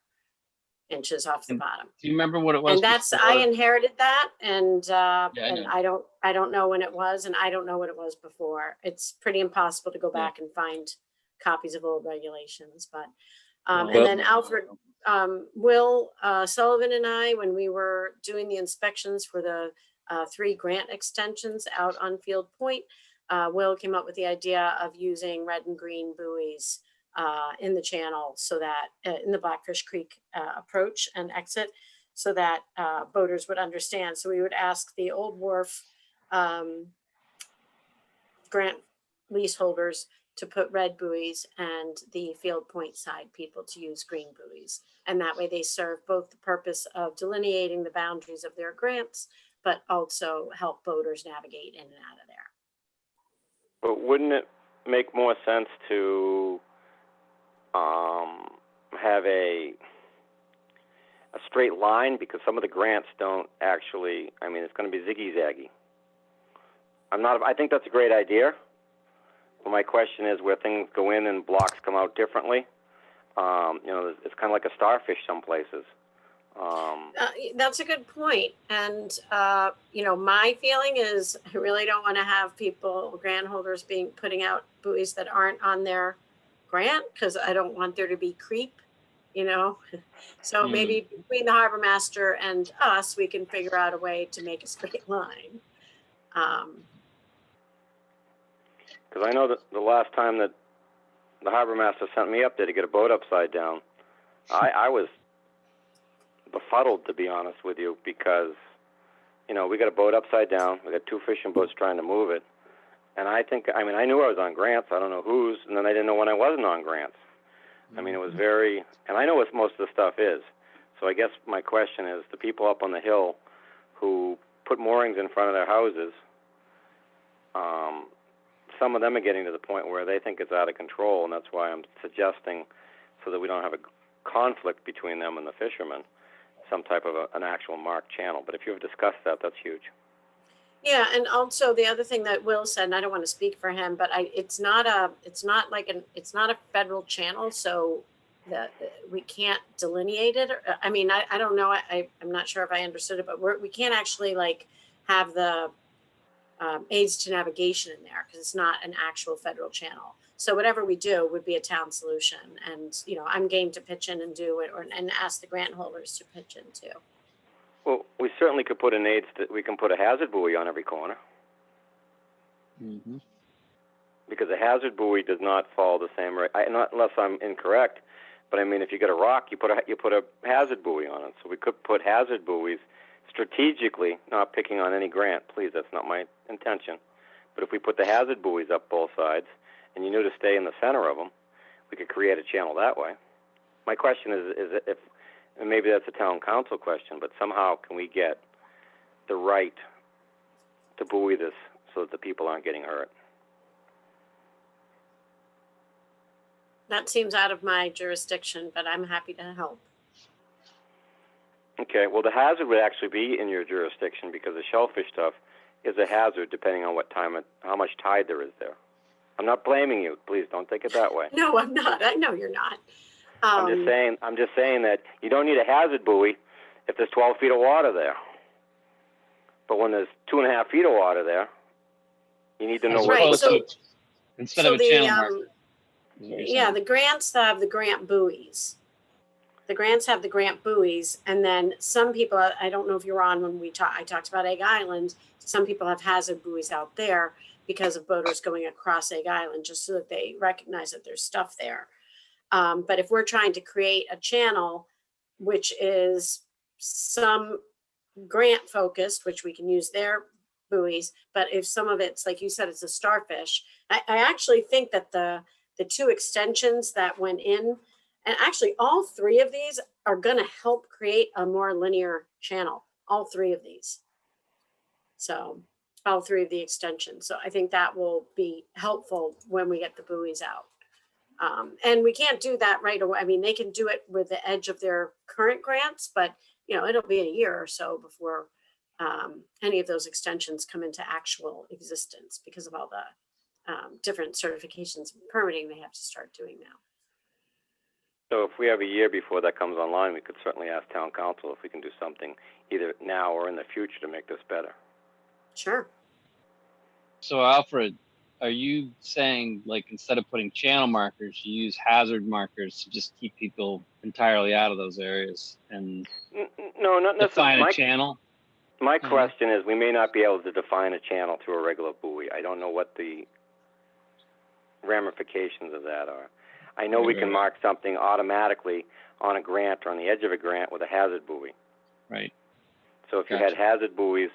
F: inches off the bottom.
I: Do you remember what it was?
F: And that's,
I: before?
F: I inherited that, and
I: I
F: and
I: know.
F: I don't know when it was, and I don't know what it was before. It's pretty impossible to go back and find copies of old regulations, but and
H: Well-
F: then Alfred, Will Sullivan and I, when we were doing the inspections for the 3 grant extensions out on Field Point, Will came up with the idea of using red and green buoys in the channel, so that in the Blackfish Creek approach and exit, so that boaters would understand. So we would ask the Old Wharf grant leaseholders to put red buoys and the Field Point side people to use green buoys. And that way they serve both the purpose of delineating the boundaries of their grants, but also help boaters navigate in and out of there.
J: But wouldn't it make more sense to have a straight line? Because some of the grants don't actually, I mean, it's going to be ziggy-zaggy. I think that's a great idea. But my question is where things go in and blocks come out differently. It's kind of like a starfish some places.
F: That's a good point. And, my feeling is I really don't want to have grant holders putting out buoys that aren't on their grant, because I don't want there to be creep, So maybe between the harbor master and us, we can figure out a way to make a straight line.
J: Because I know that the last time that the harbor master sent me up there to get a boat upside down, I was befuddled, to be honest with you, because, we got a boat upside down. We got 2 fishing boats trying to move it. And I knew I was on grants. I don't know whose. And then I didn't know when I wasn't on grants. I mean, it was very, and I know what most of the stuff is. So I guess my question is the people up on the hill who put moorings in front of their houses, some of them are getting to the point where they think it's out of control, and that's why I'm suggesting, so that we don't have conflict between them and the fishermen, some type of an actual marked channel. But if you've discussed that, that's huge.
F: Yeah, and also the other thing that Will said, and I don't want to speak for him, but it's not a federal channel, so that we can't delineate it. I mean, I don't know. I'm not sure if I understood it, but we can't actually like have the aids to navigation in there because it's not an actual federal channel. So whatever we do would be a town solution, and I'm game to pitch in and do it, and ask the grant holders to pitch in too.
J: Well, we certainly could put we can put a hazard buoy on every corner.
I: Mm-hmm.
J: Because a hazard buoy does not follow the same rate. Not unless I'm incorrect, but I mean, if you get a rock, you put a hazard buoy on it. So we could put hazard buoys strategically, not picking on any grant. Please, that's not my intention. But if we put the hazard buoys up both sides, and you knew to stay in the center of them, we could create a channel that way. My question is if, and maybe that's a town council question, but somehow can we get the right to buoy this so that the people aren't getting hurt?
F: That seems out of my jurisdiction, but I'm happy to help.
J: Okay, well, the hazard would actually be in your jurisdiction because the shellfish stuff is a hazard depending on what time, how much tide there is there. I'm not blaming you. Please don't take it that way.
F: No, I'm not. I know you're not.
J: I'm just saying that you don't need a hazard buoy if there's 12 feet of water there. But when there's 2.5 feet of water there, you need to know where
F: Right,
J: to
F: so-
J: put it.
I: Instead of a channel marker. is what you're
F: Yeah,
I: saying.
F: the grants have the grant buoys. The grants have the grant buoys, and then some people, I don't know if you were on when I talked about Egg Island. Some people have hazard buoys out there because of boaters going across Egg Island, just so that they recognize that there's stuff there. But if we're trying to create a channel, which is some grant focused, which we can use their buoys, but if some of it's, like you said, it's a starfish, I actually think that the two extensions that went in, and actually all three of these are going to help create a more linear channel, all three of these. So all three of the extensions. So I think that will be helpful when we get the buoys out. And we can't do that right away. I mean, they can do it with the edge of their current grants, but it'll be a year or so before any of those extensions come into actual existence because of all the different certifications and permitting they have to start doing now.
J: So if we have a year before that comes online, we could certainly ask town council if we can do something either now or in the future to make this better.
F: Sure.
I: So Alfred, are you saying like instead of putting channel markers, you use hazard markers to just keep people entirely out of those areas and
J: No, not
I: define
J: necessarily.
I: a channel?
J: My question is, we may not be able to define a channel through a regular buoy. I don't know what the ramifications of that are. I know we can mark something automatically on a grant or on the edge of a grant with a hazard buoy.
I: Right.
J: So if you had hazard buoys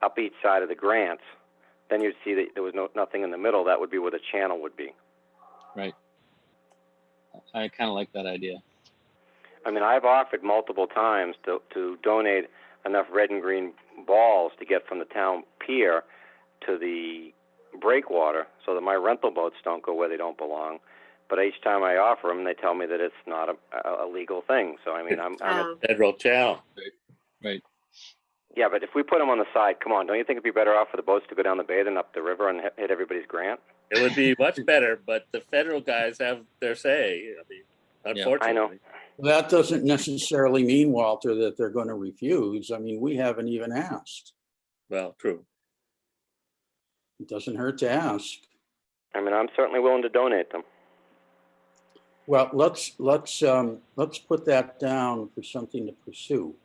J: up each side of the grants, then you'd see that there was nothing in the middle. That would be where the channel would be.
I: Right. I kind of like that idea.
J: I mean, I've offered multiple times to donate enough red and green balls to get from the town pier to the breakwater so that my rental boats don't go where they don't belong. But each time I offer them, they tell me that it's not a legal thing. So, I mean, I'm
H: Federal channel.
I: Right.
J: yeah, but if we put them on the side, come on, don't you think it'd be better off for the boats to go down the bay than up the river and hit everybody's grant?
H: It would be much better, but the federal guys have their say. I mean, unfortunately.
J: I know.
A: That doesn't necessarily mean, Walter, that they're going to refuse. I mean, we haven't even asked.
H: Well, true.
A: It doesn't hurt to ask.
J: I mean, I'm certainly willing to donate them.
A: Well, let's put that down for something to pursue.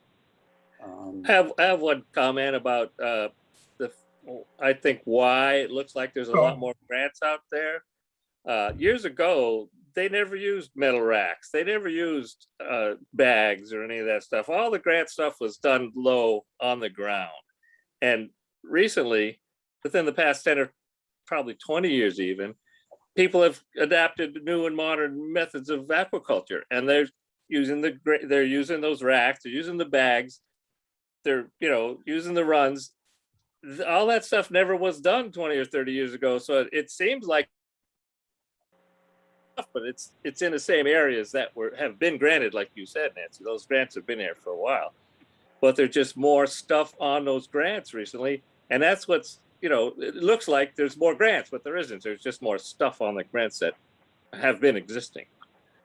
H: I have one comment about I think why it looks like there's a lot more grants out there. Years ago, they never used metal racks. They never used bags or any of that stuff. All the grant stuff was done low on the ground. And recently, within the past 10 or probably 20 years even, people have adapted new and modern methods of aquaculture, and they're using those racks, they're using the bags, they're using the runs. All that stuff never was done 20 or 30 years ago. So it seems like but it's in the same areas that have been granted, like you said, Nancy. Those grants have been there for a while, but there's just more stuff on those grants recently, and that's what's, it looks like there's more grants, but there isn't. There's just more stuff on the grants that have been existing.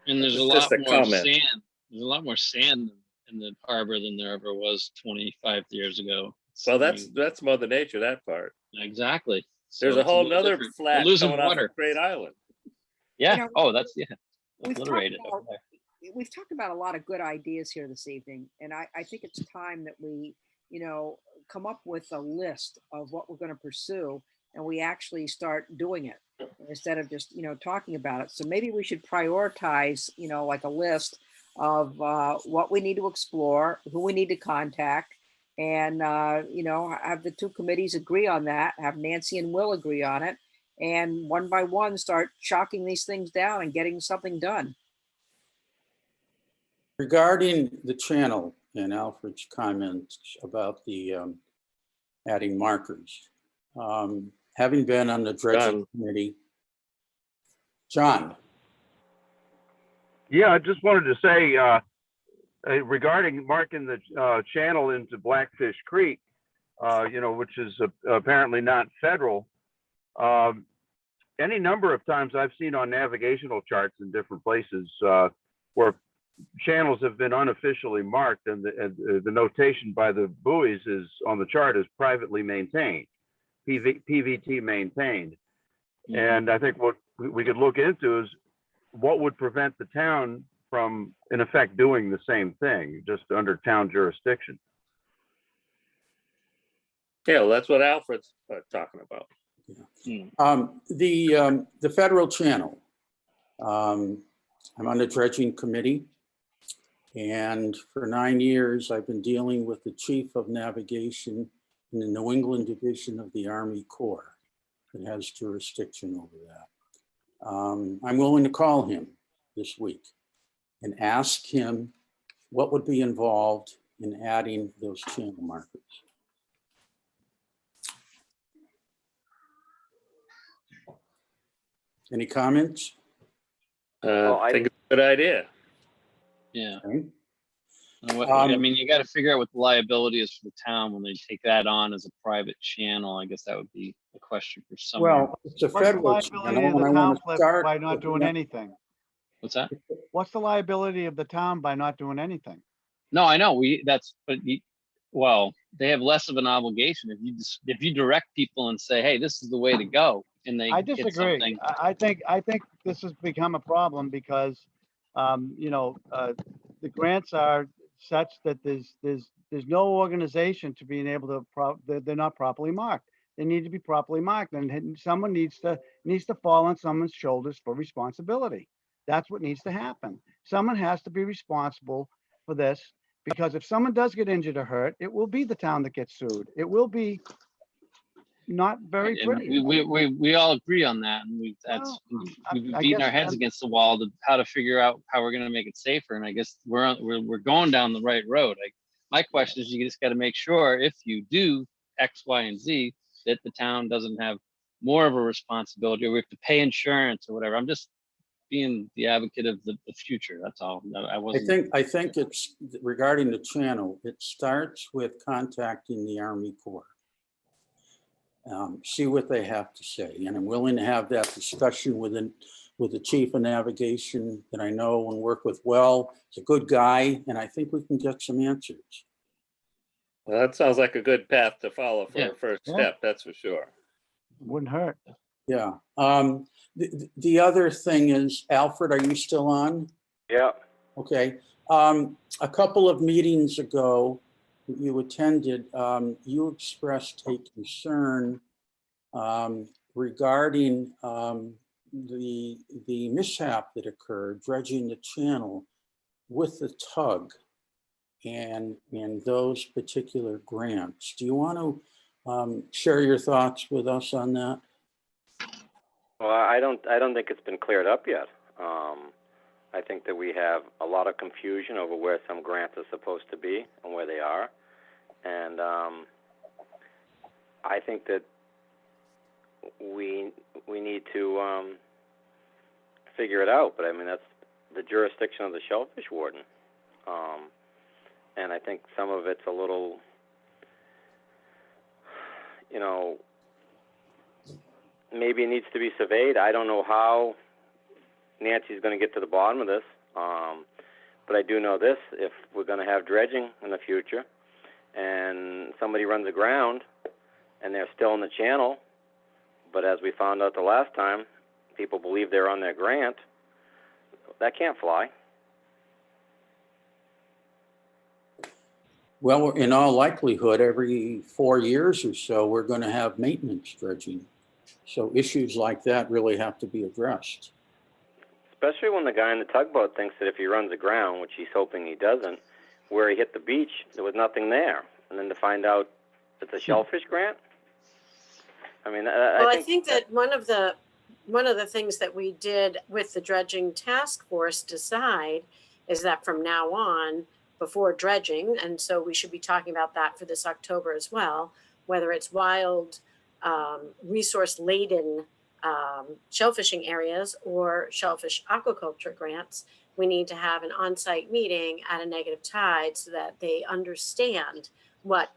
I: And there's
H: It's
I: a
H: just
I: lot
H: a
I: more
H: comment.
I: sand. There's a lot more sand in the harbor than there ever was 25 years ago.
H: Well, that's Mother Nature, that part.
I: Exactly.
H: There's
I: So
H: a
I: it's
H: whole
I: little
H: nother
I: different. We're
H: flat
I: losing
H: coming off
I: water.
H: of Great Island.
I: Yeah.
D: You know,
I: Oh, that's
D: we've talked
I: obliterated
D: about-
I: over there.
D: We've talked about a lot of good ideas here this evening, and I think it's time that we, come up with a list of what we're going to pursue, and we actually start doing it instead of just, talking about it. So maybe we should prioritize, like a list of what we need to explore, who we need to contact, and, have the two committees agree on that, have Nancy and Will agree on it, and one by one start chalking these things down and getting something done.
A: Regarding the channel and Alfred's comments about the adding markers, having been on the dredging committee, John.
L: Yeah, I just wanted to say regarding marking the channel into Blackfish Creek, which is apparently not federal. Any number of times I've seen on navigational charts in different places where channels have been unofficially marked, and the notation by the buoys is on the chart is privately maintained, PVT maintained. And I think what we could look into is what would prevent the town from, in effect, doing the same thing, just under town jurisdiction.
H: Yeah, well, that's what Alfred's talking about.
A: The federal channel, I'm on the dredging committee, and for 9 years I've been dealing with the chief of navigation in the New England division of the Army Corps that has jurisdiction over that. I'm willing to call him this week and ask him what would be involved in adding those channel markers. Any comments?
H: I think it's a good idea.
I: Yeah.
A: Okay.
I: I mean, you got to figure out what the liability is for the town when they take that on as a private channel. I guess that would be a question for someone.
A: Well, it's a
E: What's the
A: federal
E: liability
A: channel,
E: of
A: and
E: the
A: I
E: town
A: want to start
E: by not
A: with
E: doing
A: the-
E: anything?
I: What's that?
E: What's the liability of the town by not doing anything?
I: No, I know well, they have less of an obligation if you direct people and say, hey, this is the way to go, and they
E: I
I: get
E: disagree.
I: something.
E: I think this has become a problem because, the grants are such that there's no organization to being able to, they're not properly marked. They need to be properly marked, and someone needs to fall on someone's shoulders for responsibility. That's what needs to happen. Someone has to be responsible for this, because if someone does get injured or hurt, it will be the town that gets sued. It will be not very
I: And
E: pretty.
I: we all agree on that, and we've
E: I
I: beaten
E: guess
I: our heads against the wall to how to figure out how we're going to make it safer. And I guess we're going down the right road. My question is, you just got to make sure if you do X, Y, and Z, that the town doesn't have more of a responsibility, or we have to pay insurance or whatever. I'm just being the advocate of the future. That's all.
A: I think it's regarding the channel. It starts with contacting the Army Corps. See what they have to say, and I'm willing to have that discussion with the chief of navigation that I know and work with well. He's a good guy, and I think we can get some answers.
H: Well, that sounds like a good path to follow for
I: Yeah.
H: a first
E: Yeah.
H: step, that's for sure.
E: Wouldn't hurt.
A: Yeah. The other thing is, Alfred, are you still on?
J: Yeah.
A: Okay. A couple of meetings ago that you attended, you expressed a concern regarding the mishap that occurred dredging the channel with the tug and those particular grants. Do you want to share your thoughts with us on that?
J: Well, I don't think it's been cleared up yet. I think that we have a lot of confusion over where some grants are supposed to be and where they are. And I think that we need to figure it out, but I mean, that's the jurisdiction of the shellfish warden. And I think some of it's a little, you know, maybe it needs to be surveyed. I don't know how Nancy's going to get to the bottom of this. But I do know this, if we're going to have dredging in the future and somebody runs aground and they're still in the channel, but as we found out the last time, people believe they're on their grant, that can't fly.
A: Well, in all likelihood, every 4 years or so, we're going to have maintenance dredging. So issues like that really have to be addressed.
J: Especially when the guy in the tugboat thinks that if he runs aground, which he's hoping he doesn't, where he hit the beach, there was nothing there. And then to find out it's a shellfish grant? I mean,
F: I think that one of the things that we did with the dredging task force decide is that from now on, before dredging, and so we should be talking about that for this October as well, whether it's wild, resource-laden shellfishing areas or shellfish aquaculture grants, we need to have an on-site meeting at a negative tide so that they understand what,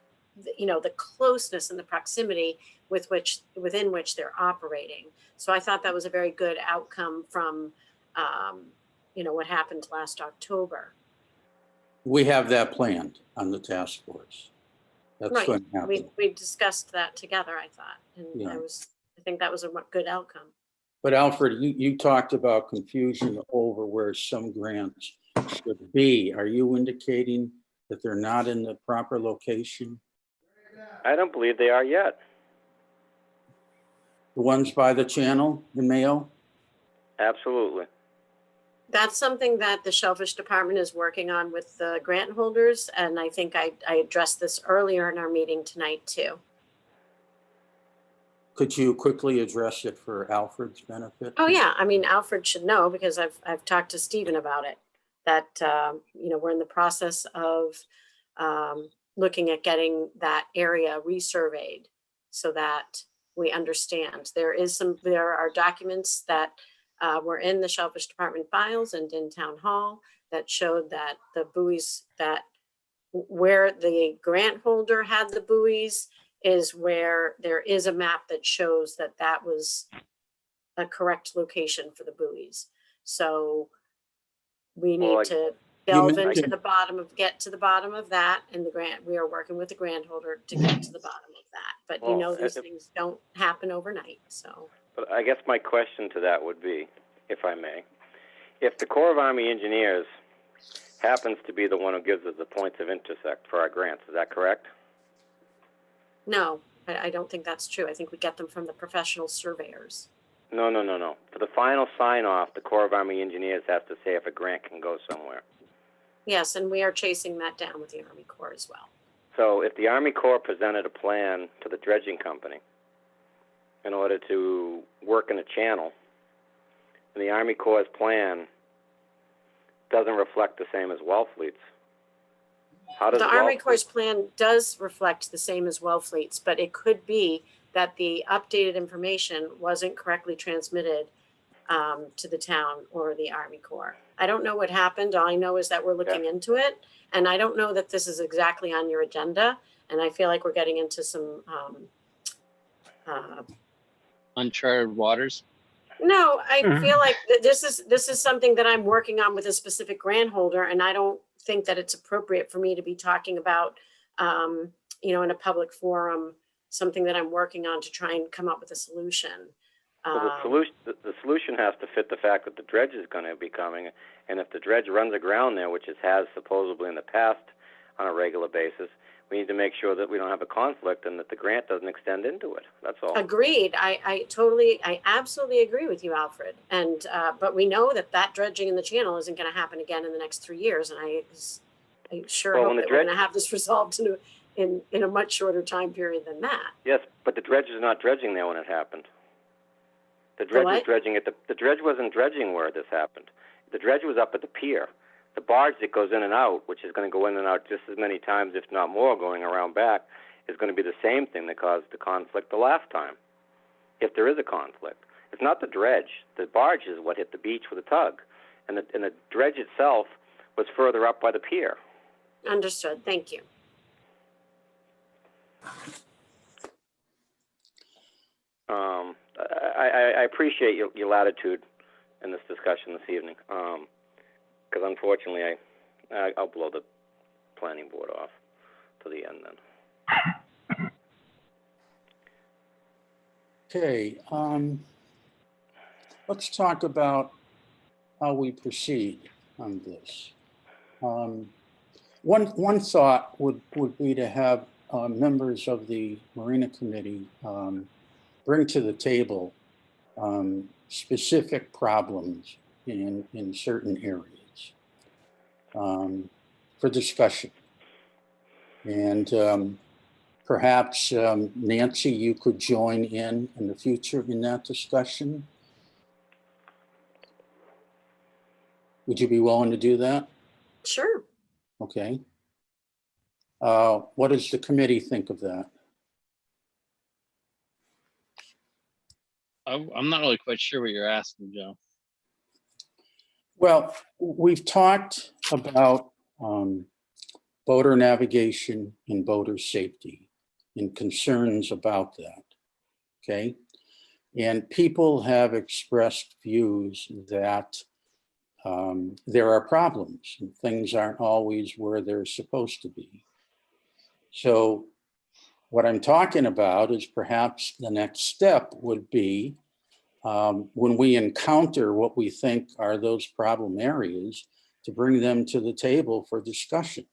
F: you know, the closeness and the proximity within which they're operating. So I thought that was a very good outcome from, you know, what happened last October.
A: We have that planned on the task force. That's
F: Right.
A: going to happen.
F: We discussed that together, I thought, and
A: Yeah.
F: I think that was a good outcome.
A: But Alfred, you talked about confusion over where some grants should be. Are you indicating that they're not in the proper location?
J: I don't believe they are yet.
A: The ones by the channel, the Mayo?
J: Absolutely.
F: That's something that the Shellfish Department is working on with the grant holders, and I think I addressed this earlier in our meeting tonight too.
A: Could you quickly address it for Alfred's benefit?
F: Oh yeah, I mean, Alfred should know because I've talked to Stephen about it, that you know, we're in the process of looking at getting that area resurveyed so that we understand. There are documents that were in the Shellfish Department files and in Town Hall that showed that the buoys, that where the grant holder had the buoys is where there is a map that shows that that was a correct location for the buoys. So we need to delve into
A: mentioned-
F: the get to the bottom of that, and the grant, we are working with the grant holder to get to the bottom of that. But you know, these things don't happen overnight, so.
J: But I guess my question to that would be, if I may, if the Corps of Army Engineers happens to be the one who gives us the points of intersect for our grants, is that correct?
F: No, I don't think that's true. I think we get them from the professional surveyors.
J: No. For the final sign-off, the Corps of Army Engineers has to say if a grant can go somewhere.
F: Yes, and we are chasing that down with the Army Corps as well.
J: So if the Army Corps presented a plan to the dredging company in order to work in a channel, and the Army Corps' plan doesn't reflect the same as Wellfleet's, how does
F: The Army Corps' plan does reflect the same as Wellfleet's, but it could be that the updated information wasn't correctly transmitted to the town or the Army Corps. I don't know what happened. All I know is that we're looking into it. And I don't know that this is exactly on your agenda. And I feel like we're getting into some
I: Uncharted waters.
F: no, I feel like this is something that I'm working on with a specific grant holder, and I don't think that it's appropriate for me to be talking about, you know, in a public forum, something that I'm working on to try and come up with a solution.
J: Well, the solution has to fit the fact that the dredge is going to be coming, and if the dredge runs aground there, which it has supposedly in the past on a regular basis, we need to make sure that we don't have a conflict and that the grant doesn't extend into it. That's all.
F: Agreed. I absolutely agree with you, Alfred. And but we know that dredging in the channel isn't going to happen again in the next 3 years, and I sure hope that we're going to have this resolved in a much shorter time period than that.
J: Yes, but the dredge is not dredging there when it happened. The dredge was dredging at the dredge wasn't dredging where this happened. The dredge was up at the pier. The barge that goes in and out, which is going to go in and out just as many times, if not more, going around back, is going to be the same thing that caused the conflict the last time, if there is a conflict. It's not the dredge. The barge is what hit the beach with a tug, and the dredge itself was further up by the pier.
F: Understood. Thank you.
J: I appreciate your latitude in this discussion this evening, because unfortunately I'll blow the planning board off to the end then.
A: Okay, let's talk about how we proceed on this. One thought would be to have members of the Marina Committee bring to the table specific problems in certain areas for discussion. And perhaps Nancy, you could join in the future in that discussion. Would you be willing to do that?
F: Sure.
A: Okay. What does the committee think of that?
I: I'm not really quite sure what you're asking, Joe.
A: Well, we've talked about boater navigation and boater safety and concerns about that, okay? And people have expressed views that there are problems and things aren't always where they're supposed to be. So what I'm talking about is perhaps the next step would be when we encounter what we think are those problem areas, to bring them to the table for discussion.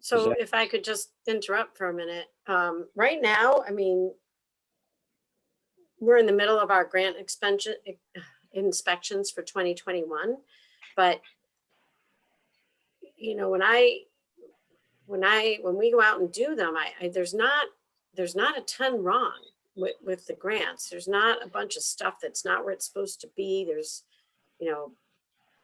F: So if I could just interrupt for a minute. Right now, I mean, we're in the middle of our grant inspections for 2021, but you know, when we go out and do them, there's not a ton wrong with the grants. There's not a bunch of stuff that's not where it's supposed to be. There's, you know,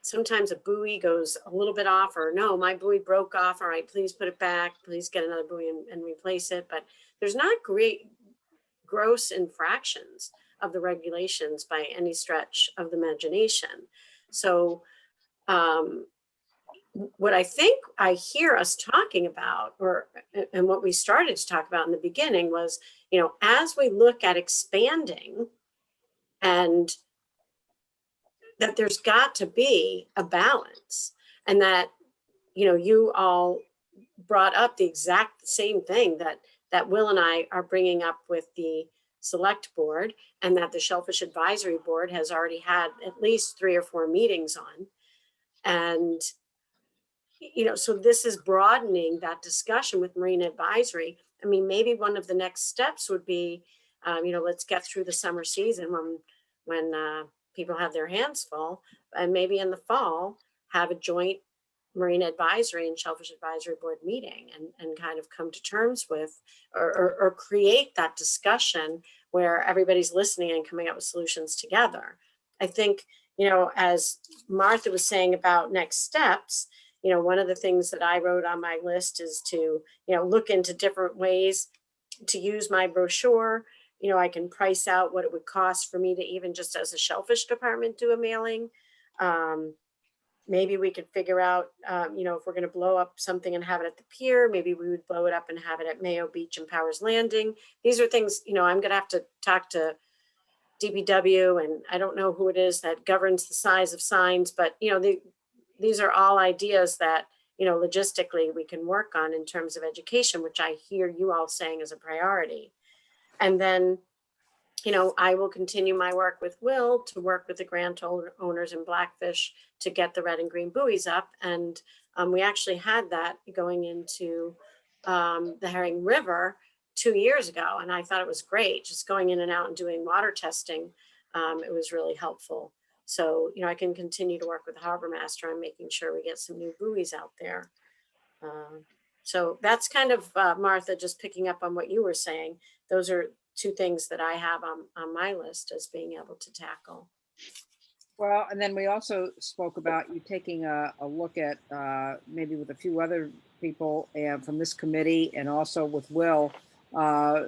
F: sometimes a buoy goes a little bit off, or no, my buoy broke off. All right, please put it back. Please get another buoy and replace it. But there's not gross infractions of the regulations by any stretch of the imagination. So what I think I hear us talking about, and what we started to talk about in the beginning was, you know, as we look at expanding, and that there's got to be a balance, and that, you know, you all brought up the exact same thing that Will and I are bringing up with the select board, and that the Shellfish Advisory Board has already had at least 3 or 4 meetings on. And you know, so this is broadening that discussion with Marina Advisory. I mean, maybe one of the next steps would be, you know, let's get through the summer season when people have their hands full, and maybe in the fall have a joint Marina Advisory and Shellfish Advisory Board meeting, and kind of come to terms with, or create that discussion where everybody's listening and coming up with solutions together. I think, you know, as Martha was saying about next steps, you know, one of the things that I wrote on my list is to, you know, look into different ways to use my brochure. You know, I can price out what it would cost for me to even just as a shellfish department do a mailing. Maybe we could figure out, you know, if we're going to blow up something and have it at the pier, maybe we would blow it up and have it at Mayo Beach and Powers Landing. These are things, you know, I'm going to have to talk to DPW, and I don't know who it is that governs the size of signs, but, you know, these are all ideas that, you know, logistically we can work on in terms of education, which I hear you all saying is a priority. And then, you know, I will continue my work with Will to work with the grant owners in Blackfish to get the red and green buoys up. And we actually had that going into the Herring River 2 years ago. And I thought it was great, just going in and out and doing water testing. It was really helpful. So, you know, I can continue to work with the harbor master on making sure we get some new buoys out there. So that's kind of, Martha, just picking up on what you were saying. Those are 2 things that I have on my list as being able to tackle.
D: Well, and then we also spoke about you taking a look at maybe with a few other people and from this committee, and also with Will, uh,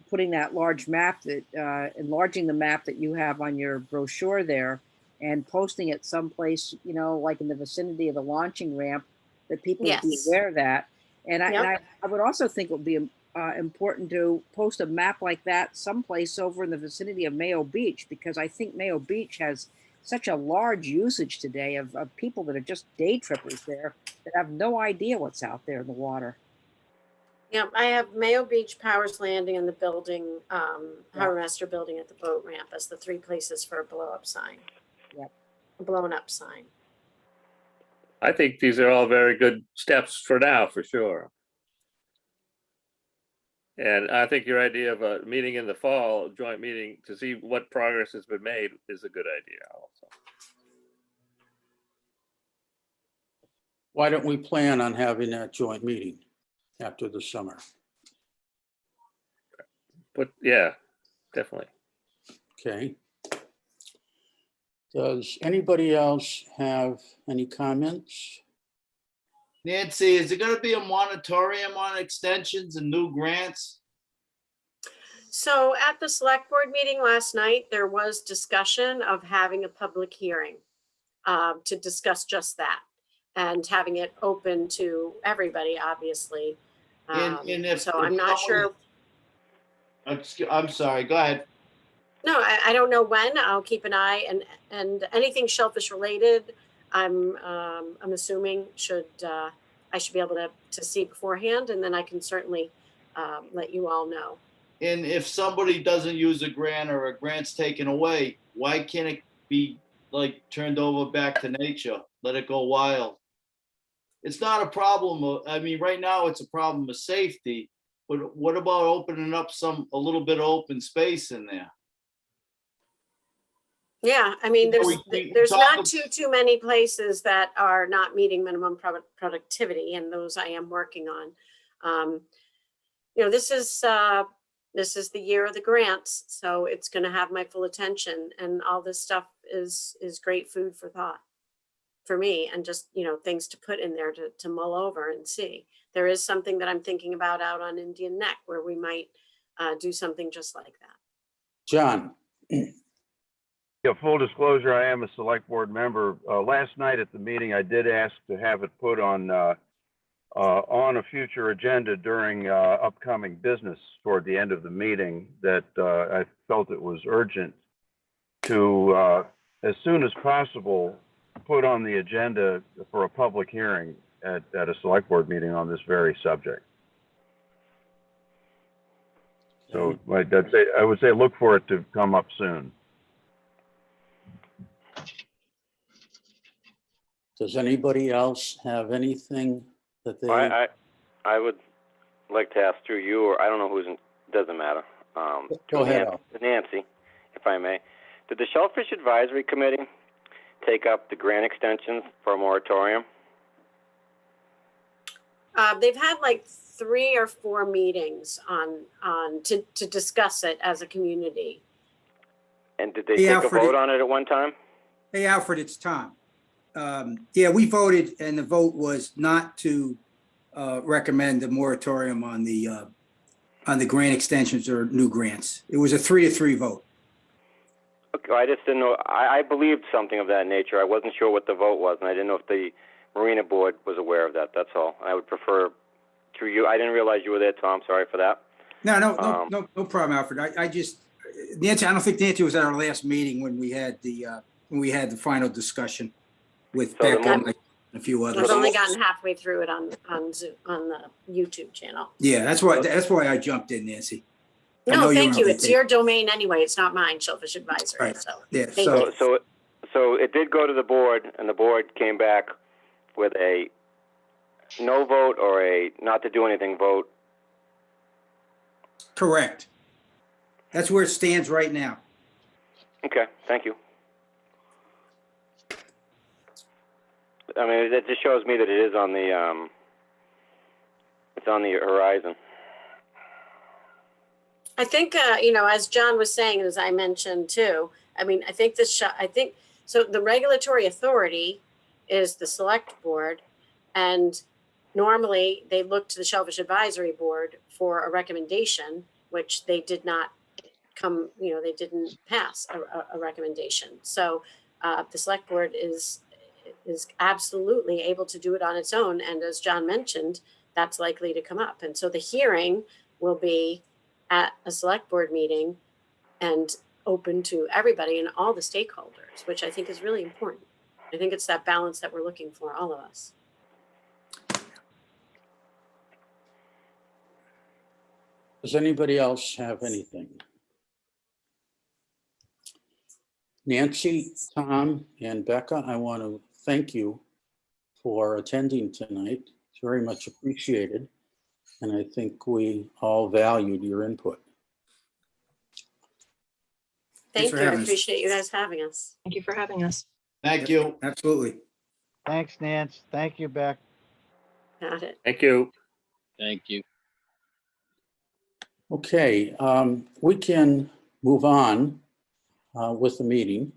D: putting that large map that, enlarging the map that you have on your brochure there and posting it someplace, you know, like in the vicinity of the launching ramp, that people would be
F: Yes.
D: aware of that. And I,
F: Yep.
D: I would also think it would be important to post a map like that someplace over in the vicinity of Mayo Beach, because I think Mayo Beach has such a large usage today of people that are just day trippers there that have no idea what's out there in the water.
F: Yeah, I have Mayo Beach, Powers Landing, and the building,
D: Yeah.
F: Harbor Master Building at the boat ramp as the three places for a blow-up sign.
D: Yep.
F: A blown-up sign.
H: I think these are all very good steps for now, for sure. And I think your idea of a meeting in the fall, a joint meeting to see what progress has been made is a good idea also.
A: Why don't we plan on having that joint meeting after the summer?
H: But yeah, definitely.
A: Okay. Does anybody else have any comments?
G: Nancy, is there gonna be a moratorium on extensions and new grants?
F: So at the select board meeting last night, there was discussion of having a public hearing to discuss just that and having it open to everybody, obviously.
G: And if-
F: So
G: if
F: I'm not sure.
G: I'm sorry, go ahead.
F: No, I don't know when. I'll keep an eye, and anything shellfish related, I'm assuming I should be able to see beforehand, and then I can certainly let you all know.
G: And if somebody doesn't use a grant or a grant's taken away, why can't it be like turned over back to nature? Let it go wild. It's not a problem. I mean, right now it's a problem of safety, but what about opening up a little bit of open space in there?
F: Yeah, I mean,
G: We
F: there's
G: talk
F: not too many places that are not meeting minimum productivity, and those I am working on. You know, this is the year of the grants, so it's going to have my full attention, and all this stuff is great food for thought for me, and just, you know, things to put in there to mull over and see. There is something that I'm thinking about out on Indian Neck where we might do something just like that.
A: John?
L: Yeah, full disclosure, I am a select board member. Last night at the meeting, I did ask to have it put on a future agenda during upcoming business toward the end of the meeting, that I felt it was urgent to, as soon as possible, put on the agenda for a public hearing at a select board meeting on this very subject. So I would say look for it to come up soon.
A: Does anybody else have anything that they?
J: I would like to ask through you, or I don't know who's in, doesn't matter.
A: Go ahead.
J: Nancy, if I may. Did the Shellfish Advisory Committee take up the grant extensions for a moratorium?
F: They've had like 3 or 4 meetings to discuss it as a community.
J: And did they
C: Hey,
J: take
C: Alfred,
J: a vote on it at one time?
C: Hey, Alfred, it's Tom. Yeah, we voted, and the vote was not to recommend the moratorium on the grant extensions or new grants. It was a 3-3 vote.
J: Okay, I just didn't know. I believed something of that nature. I wasn't sure what the vote was, and I didn't know if the Marina Board was aware of that. That's all. I would prefer through you. I didn't realize you were there, Tom. Sorry for that.
C: No problem, Alfred. I just, Nancy, I don't think Nancy was at our last meeting when we had the final discussion with
J: So the
C: Becca and a few
F: I've
C: others.
F: only gotten halfway through it on Zoom, on the YouTube channel.
C: Yeah, that's why I jumped in, Nancy. I know
F: No,
C: you
F: thank
C: were
F: you.
C: on
F: It's your domain anyway. It's not mine, Shellfish Advisory.
C: Right.
F: So
C: Yeah,
F: thank
C: so-
F: you.
J: So it did go to the board, and the board came back with a no vote or a not to do anything vote.
C: Correct. That's where it stands right now.
J: Okay, thank you. I mean, it just shows me that it is on the it's on the horizon.
F: I think, you know, as John was saying, as I mentioned too, I mean, I think so the regulatory authority is the select board, and normally they look to the Shellfish Advisory Board for a recommendation, which they did not come, they didn't pass a recommendation. So the select board is absolutely able to do it on its own. And as John mentioned, that's likely to come up. And so the hearing will be at a select board meeting and open to everybody and all the stakeholders, which I think is really important. I think it's that balance that we're looking for, all of us.
A: Does anybody else have anything? Nancy, Tom, and Becca, I want to thank you for attending tonight. It's very much appreciated. And I think we all valued your input.
F: Thank
C: for
F: you. I
C: having us.
F: appreciate you guys having us.
K: Thank you for having us.
G: Thank you.
C: Absolutely.
E: Thanks, Nance. Thank you, Beck.
F: Got it.
H: Thank you.
I: Thank you.
A: Okay, we can move on with the meeting.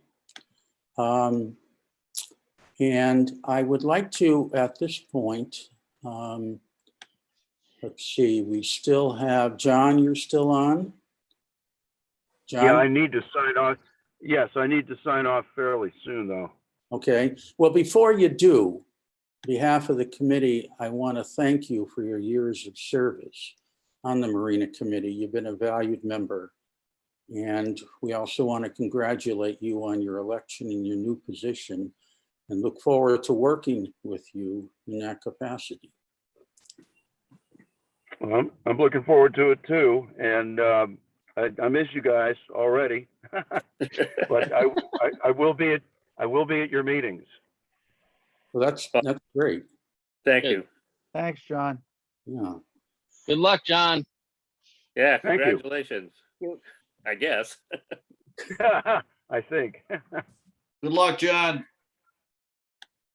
A: And I would like to, at this point, let's see, we still have, John, you're still on? John?
L: Yeah, I need to sign off. Yes, I need to sign off fairly soon, though.
A: Okay, well, before you do, on behalf of the committee, I want to thank you for your years of service on the Marina Committee. You've been a valued member. And we also want to congratulate you on your election in your new position and look forward to working with you in that capacity.
L: Well, I'm looking forward to it too, and I miss you guys already. But I will be at your meetings.
A: Well, that's great.
H: Thank
I: Good.
H: you.
E: Thanks, John.
A: Yeah.
I: Good luck, John.
H: Yeah,
L: Thank you.
H: congratulations. I guess.
L: I think.
G: Good luck, John.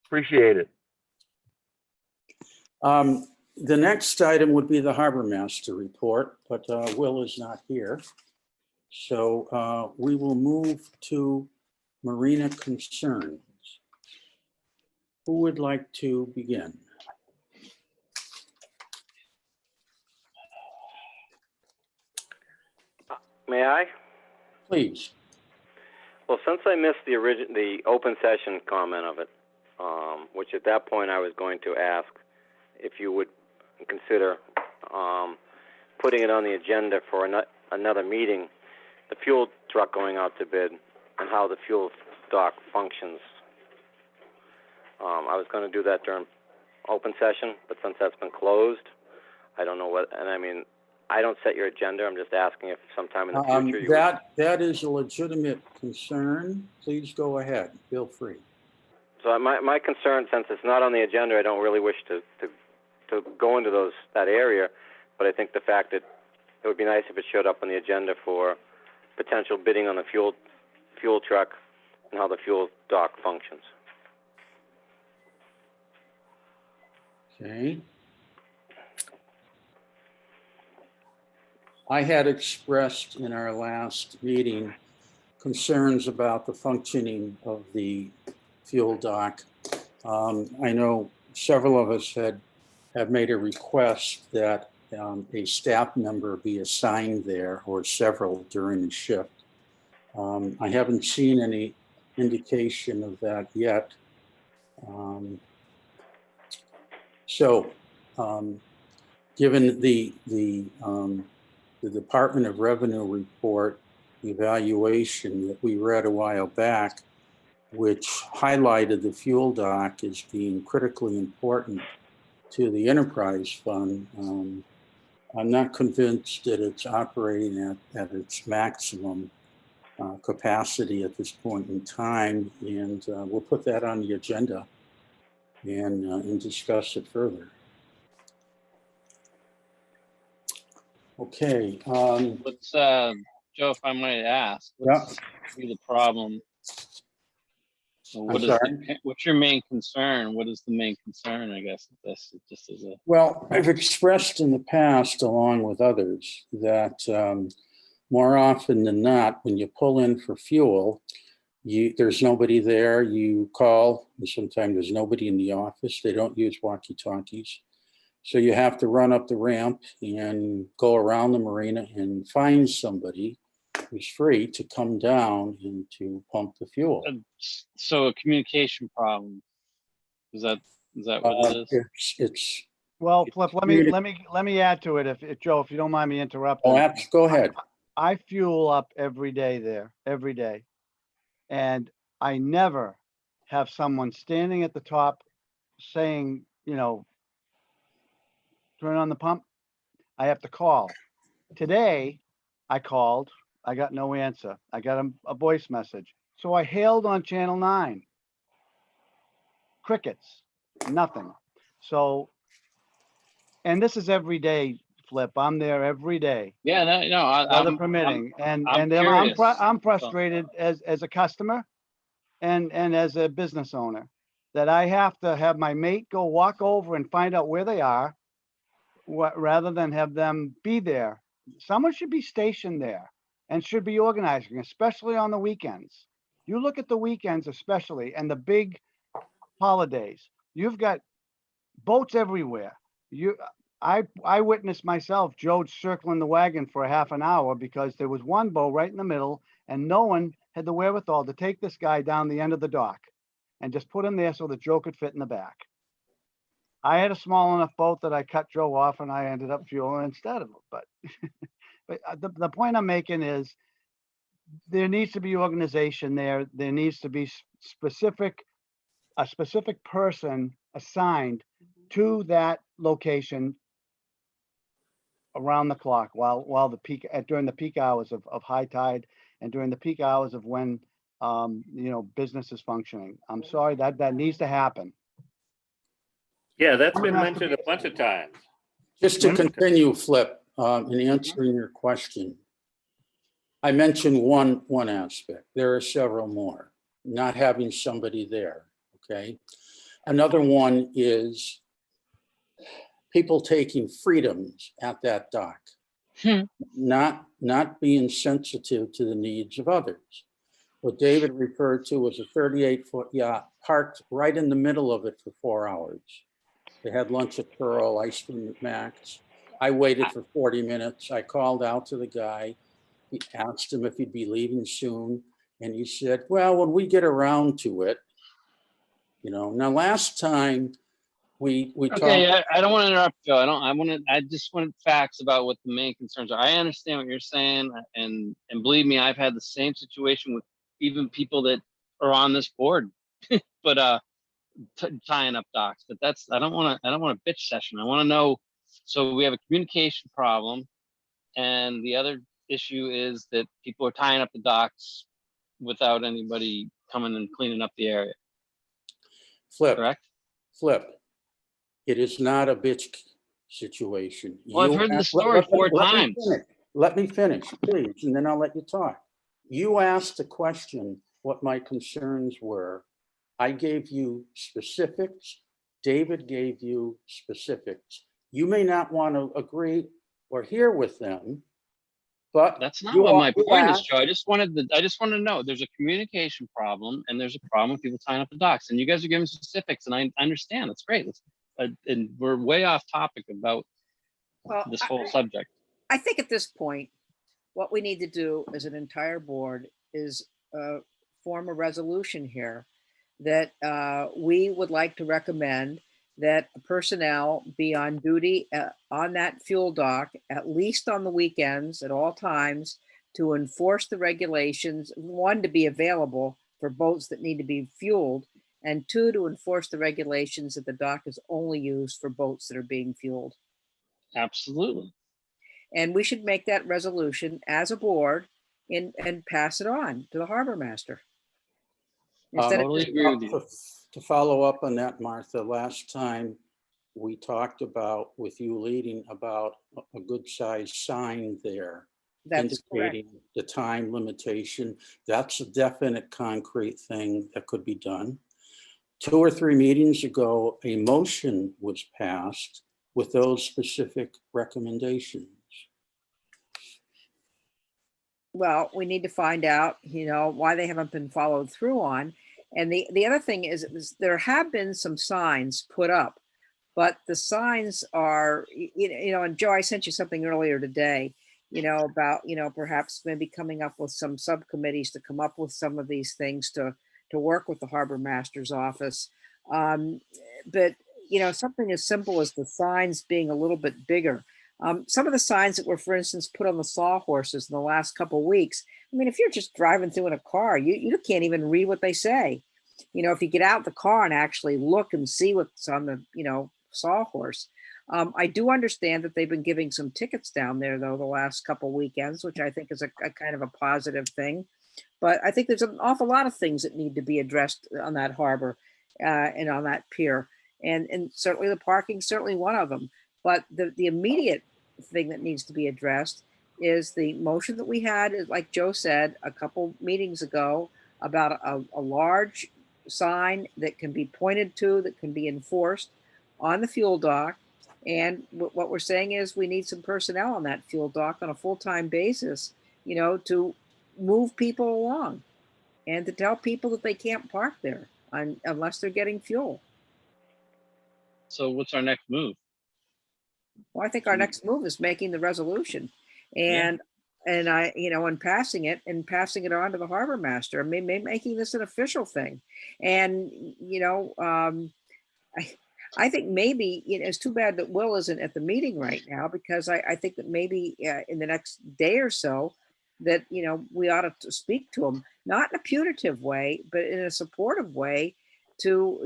L: Appreciate it.
A: The next item would be the Harbor Master report, but Will is not here. So we will move to Marina Concerns. Who would like to begin?
J: May I?
A: Please.
J: Well, since I missed the open session comment of it, which at that point I was going to ask if you would consider putting it on the agenda for another meeting, the fuel truck going out to bid and how the fuel dock functions. I was going to do that during open session, but since that's been closed, I don't know what, and I mean, I don't set your agenda. I'm just asking if sometime in the future you
A: that is a legitimate concern. Please go ahead. Feel free.
J: So my concern, since it's not on the agenda, I don't really wish to go into that area, but I think the fact that it would be nice if it showed up on the agenda for potential bidding on the fuel truck and how the fuel dock functions.
A: Okay. I had expressed in our last meeting concerns about the functioning of the fuel dock. I know several of us have made a request that a staff member be assigned there, or several during the shift. I haven't seen any indication of that yet. Given the Department of Revenue report evaluation that we read a while back, which highlighted the fuel dock as being critically important to the enterprise fund, I'm not convinced that it's operating at its maximum capacity at this point in time, and we'll put that on the agenda and discuss it further. Okay.
I: Let's, Joe, if I might ask, what's the problem? What's your main concern? What is the main concern, I guess, of this? It just is a...
A: Well, I've expressed in the past, along with others, that more often than not, when you pull in for fuel, there's nobody there. You call, and sometimes there's nobody in the office. They don't use walkie-talkies. So you have to run up the ramp and go around the marina and find somebody who's free to come down and to pump the fuel.
I: So a communication problem. Is that what it is?
A: It's,
E: Well, Flip, let me add to it if Joe, if you don't mind me interrupting.
A: go ahead.
E: I fuel up every day there, every day. And I never have someone standing at the top saying, you know, turn on the pump. I have to call. Today, I called, I got no answer. I got a voice message. So I hailed on channel 9. Crickets, nothing. So, and this is every day, Flip. I'm there every day.
I: Yeah,
E: Weather permitting. And
I: I'm
E: then
I: curious.
E: I'm frustrated as a customer and as a business owner that I have to have my mate go walk over and find out where they are rather than have them be there. Someone should be stationed there and should be organizing, especially on the weekends. You look at the weekends especially and the big holidays. You've got boats everywhere. I witnessed myself, Joe circling the wagon for a half an hour because there was one boat right in the middle and no one had the wherewithal to take this guy down the end of the dock and just put him there so that Joe could fit in the back. I had a small enough boat that I cut Joe off and I ended up fueling instead of him. But, the point I'm making is there needs to be organization there. There needs to be a specific person assigned to that location around the clock while the peak during the peak hours of high tide and during the peak hours of when business is functioning. I'm sorry, that needs to happen.
H: Yeah, that's been mentioned a bunch of times.
A: Just to continue, Flip, in answering your question, I mentioned one aspect. There are several more. Not having somebody there, okay? Another one is people taking freedoms at that dock, not being sensitive to the needs of others. What David referred to was a 38-foot yacht parked right in the middle of it for 4 hours. They had lunch at Pearl, ice cream at Max. I waited for 40 minutes. I called out to the guy. He asked him if he'd be leaving soon. And he said, well, when we get around to it, now last time we
I: Okay,
A: talked.
I: I don't want to interrupt, Joe. I just wanted facts about what the main concerns are. I understand what you're saying, and believe me, I've had the same situation with even people that are on this board, but tying up docks. But I don't want a bitch session. I want to know. So we have a communication problem, and the other issue is that people are tying up the docks without anybody coming and cleaning up the area. Correct?
A: Flip. It is not a bitch situation.
I: Well, I've heard the story 4 times.
A: Let me finish, please, and then I'll let you talk. You asked a question, what my concerns were. I gave you specifics. David gave you specifics. You may not want to agree or hear with them, but
I: that's not what my point is, Joe. I just wanted to know there's a communication problem and there's a problem with people tying up the docks. And you guys are giving specifics, and I understand. That's great. And we're way off topic about this whole subject.
D: I think at this point, what we need to do as an entire board is form a resolution here that we would like to recommend that personnel be on duty on that fuel dock, at least on the weekends at all times, to enforce the regulations, 1, to be available for boats that need to be fueled, and 2, to enforce the regulations that the dock is only used for boats that are being fueled.
I: Absolutely.
D: And we should make that resolution as a board and pass it on to the harbor master.
I: Totally agree with you.
A: To follow up on that, Martha, last time we talked about, with you leading, about a good sized sign there.
D: That's
A: indicating
D: correct.
A: The time limitation. That's a definite concrete thing that could be done. 2 or 3 meetings ago, a motion was passed with those specific recommendations.
D: Well, we need to find out, why they haven't been followed through on. And the other thing is there have been some signs put up, But the signs are, and Joe, I sent you something earlier today, about, perhaps maybe coming up with some subcommittees to come up with some of these things to work with the harbor master's office. But, something as simple as the signs being a little bit bigger. Some of the signs that were, for instance, put on the sawhorses in the last couple of weeks. I mean, if you're just driving through in a car, you can't even read what they say. If you get out the car and actually look and see what's on the, sawhorse. I do understand that they've been giving some tickets down there, though, the last couple weekends, which I think is a kind of a positive thing. But I think there's an awful lot of things that need to be addressed on that harbor and on that pier. And certainly the parking, certainly one of them. But the immediate thing that needs to be addressed is the motion that we had, like Joe said, a couple meetings ago, about a large sign that can be pointed to, that can be enforced on the fuel dock. And what we're saying is we need some personnel on that fuel dock on a full-time basis, to move people along and to tell people that they can't park there unless they're getting fuel.
I: So what's our next move?
D: Well, I think our next move is making the resolution and and passing it on to the harbor master. I mean, making this an official thing. And, I think maybe it's too bad that Will isn't at the meeting right now, because I think that maybe in the next day or so that, we ought to speak to him, not in a punitive way, but in a supportive way to,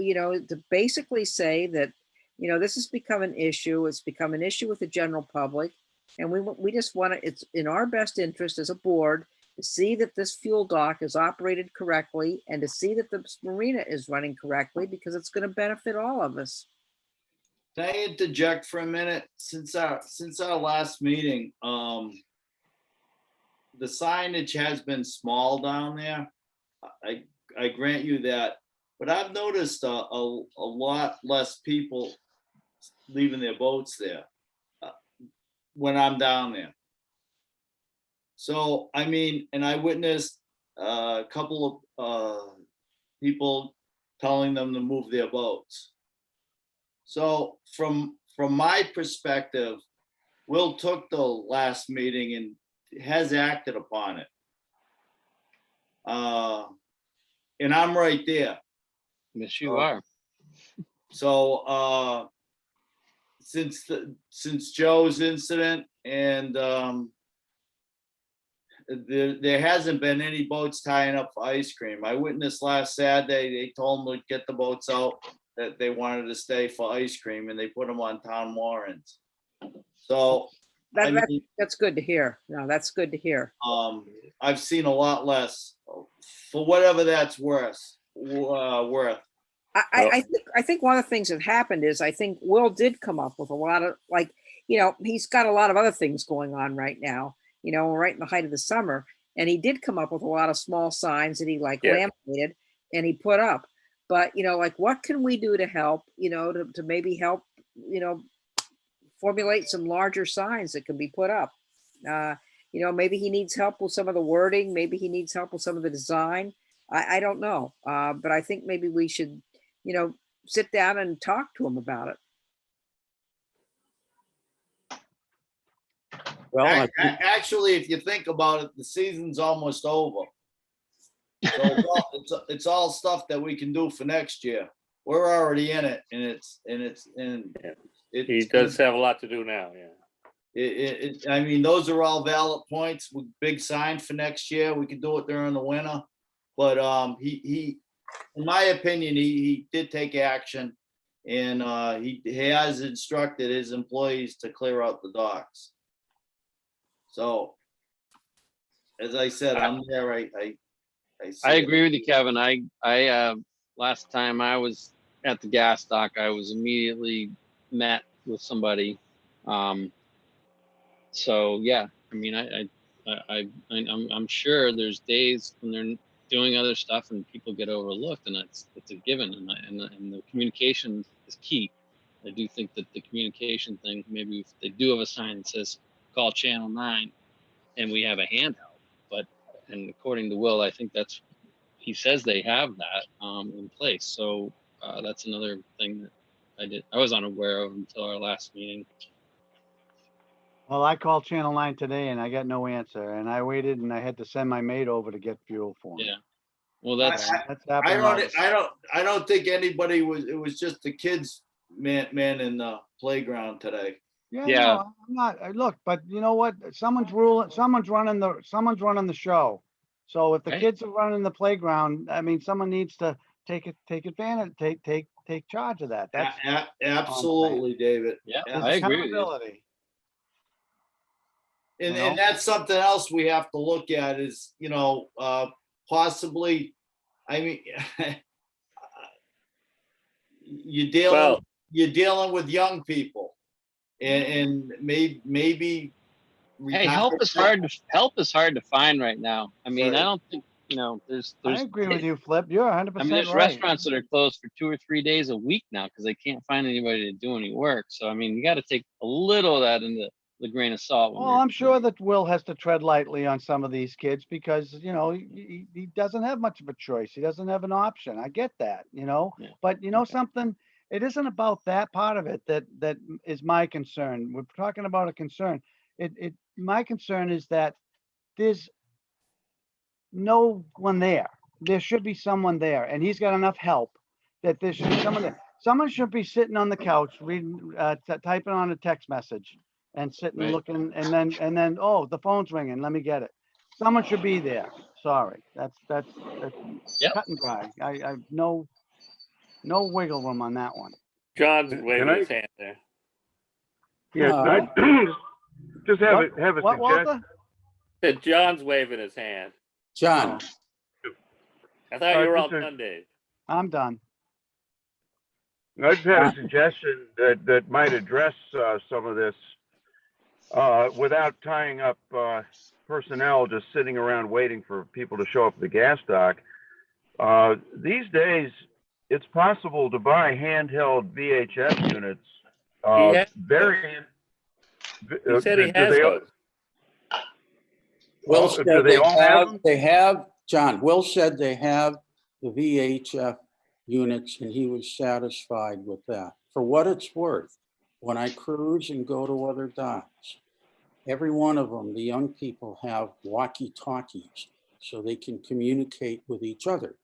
D: to basically say that, this has become an issue. It's become an issue with the general public. And we just want to, it's in our best interest as a board to see that this fuel dock is operated correctly and to see that the marina is running correctly, because it's going to benefit all of us.
G: Can I interject for a minute? Since our last meeting, the signage has been small down there. I grant you that, but I've noticed a lot less people leaving their boats there when I'm down there. So, I mean, and I witnessed a couple of people telling them to move their boats. So from my perspective, Will took the last meeting and has acted upon it. And I'm right there.
I: Yes, you are.
G: So since Joe's incident, and there hasn't been any boats tying up for ice cream. I witnessed last Saturday, they told them to get the boats out that they wanted to stay for ice cream, and they put them on town moorings. So
D: that's good to hear. No, that's good to hear.
G: I've seen a lot less, for whatever that's worth.
D: I think one of the things that happened is I think Will did come up with a lot of, he's got a lot of other things going on right now, right in the height of the summer. And he did come up with a lot of small signs that he laminated and he put up. But, what can we do to help, to maybe help, formulate some larger signs that can be put up? Maybe he needs help with some of the wording. Maybe he needs help with some of the design. I don't know. But I think maybe we should, sit down and talk to him about it.
A: Well,
G: Actually, if you think about it, the season's almost over. So it's all stuff that we can do for next year. We're already in it, and
H: He does have a lot to do now,
G: I mean, those are all valid points with big sign for next year. We can do it during the winter, but he in my opinion, he did take action, and he has instructed his employees to clear out the docks. So, as I said, I'm there.
I: I agree with you, Kevin. I last time I was at the gas dock, I was immediately met with somebody. So yeah, I mean, I'm sure there's days when they're doing other stuff and people get overlooked, and it's a given, and the communication is key. I do think that the communication thing, maybe if they do have a sign that says call channel 9 and we have a handout, and according to Will, I think he says they have that in place. So that's another thing that I was unaware of until our last meeting.
E: Well, I called Channel 9 today and I got no answer, and I waited and I had to send my maid over to get fuel for him.
I: Yeah. Well, that's,
E: That's happening all the time.
G: I don't think anybody was, it was just the kids man in the playground today.
E: Yeah,
I: Yeah.
E: no, I'm not, look, but you know what? Someone's running the show. So if the
I: Right.
E: kids are running the playground, I mean, someone needs to take advantage, take charge of that. That's
G: Absolutely, David.
I: yeah,
E: there's
I: I agree with you.
E: accountability.
G: And,
E: You
G: and
E: know?
G: that's something else we have to look at is, possibly, I mean,
H: Well-
G: you're dealing with young people and maybe.
I: Hey, help is hard to find right now. I mean, I
G: Right.
I: don't think, there's
E: I agree with you, Flip. You're 100%
I: I mean, there's
E: right.
I: restaurants that are closed for 2 or 3 days a week now because they can't find anybody to do any work. So, I mean, you got to take a little of that into the grain of salt. When
E: Well,
I: you're-
E: I'm sure that Will has to tread lightly on some of these kids because, he doesn't have much of a choice. He doesn't have an option. I get that,
I: Yeah.
E: but something, it isn't about that part of it that is my concern. We're talking about a concern. My concern is that there's no one there. There should be someone there, and he's got enough help that there should be someone there. Someone should be sitting on the couch reading, typing on a text message and sitting
I: Right.
E: looking, and then, oh, the phone's ringing, let me get it. Someone should be there. Sorry, that's
I: Yep.
E: cut and dry. I no wiggle room on that one.
H: John's
L: Can
H: waving
L: I-
H: his hand there.
L: Yeah,
A: Uh,
L: I just have
E: What-
L: a
E: What,
L: suggestion.
E: Walter?
H: John's waving his hand.
A: John,
H: I thought you were all
L: just a-
H: done, Dave.
E: I'm done.
L: I just had a suggestion that might address some of this without tying up personnel just sitting around waiting for people to show up at the gas dock. These days, it's possible to buy handheld VHF units.
H: He has
L: Very.
H: He said he
L: do
H: has
L: they-
H: those.
A: Will
L: do
A: said
L: they
A: they
L: all have them?
A: John, Will said they have the VHF units and he was satisfied with that. For what it's worth, when I cruise and go to other docks, every one of them, the young people have walkie-talkies so they can communicate with each other.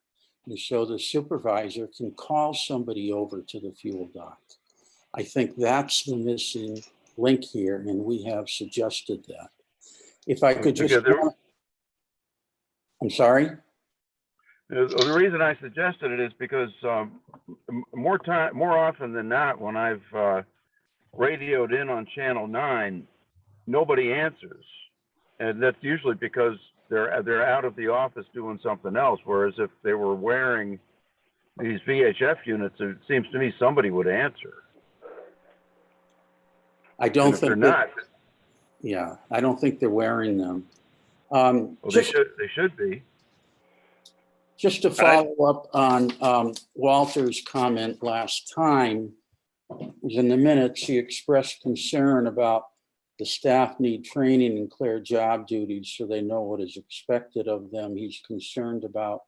A: And so the supervisor can call somebody over to the fuel dock. I think that's the missing link here, and we have suggested that. If I could just,
L: Okay,
A: I'm sorry?
L: The reason I suggested it is because more often than not, when I've radioed in on Channel 9, nobody answers, and that's usually because they're out of the office doing something else. Whereas if they were wearing these VHF units, it seems to me somebody would answer.
A: I
L: And
A: don't
L: if they're
A: think
L: not,
A: yeah, I don't think they're wearing them.
L: well, they should be.
A: Just to follow up on Walter's comment last time, was in the minutes, he expressed concern about the staff need training and clear job duties so they know what is expected of them. He's concerned about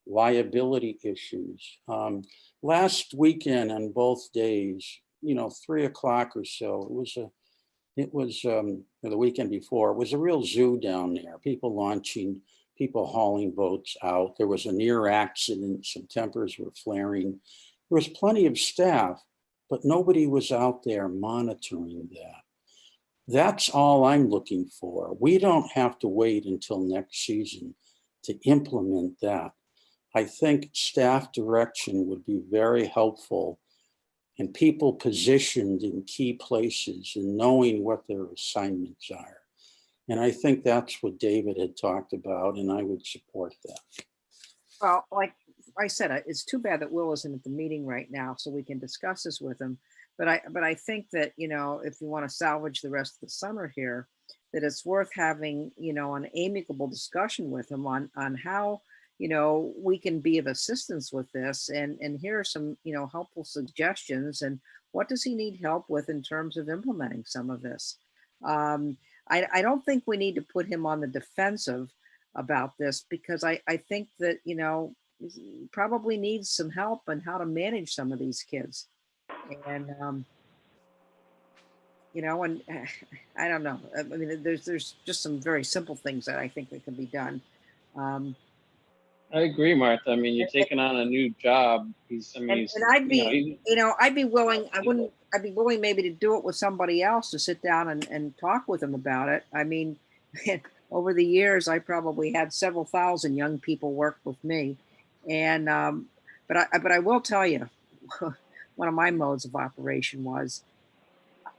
A: liability issues. Last weekend on both days, 3 o'clock or so, it was or the weekend before, it was a real zoo down there. People launching, people hauling boats out. There was a near accident. Some tempers were flaring. There was plenty of staff, but nobody was out there monitoring that. That's all I'm looking for. We don't have to wait until next season to implement that. I think staff direction would be very helpful and people positioned in key places and knowing what their assignments are. And I think that's what David had talked about, and I would support that.
D: Well, like I said, it's too bad that Will isn't at the meeting right now, so we can discuss this with him. But I think that, if you want to salvage the rest of the summer here, that it's worth having, an amicable discussion with him on how, we can be of assistance with this. And here are some, helpful suggestions. And what does he need help with in terms of implementing some of this? I don't think we need to put him on the defensive about this, because I think that, he probably needs some help on how to manage some of these kids. And, you know, and I don't know. I mean, there's just some very simple things that I think that can be done. Um,
I: I agree, Martha. I mean, you're
D: and,
I: taking on a new job. He's, I mean,
D: and,
I: he's,
D: and I'd
I: you know,
D: be, you know, I'd be willing, I'd be willing maybe to do it with somebody else, to sit down and talk with them about it. I mean, over the years, I probably had several thousand young people work with me. And, but I will tell you, one of my modes of operation was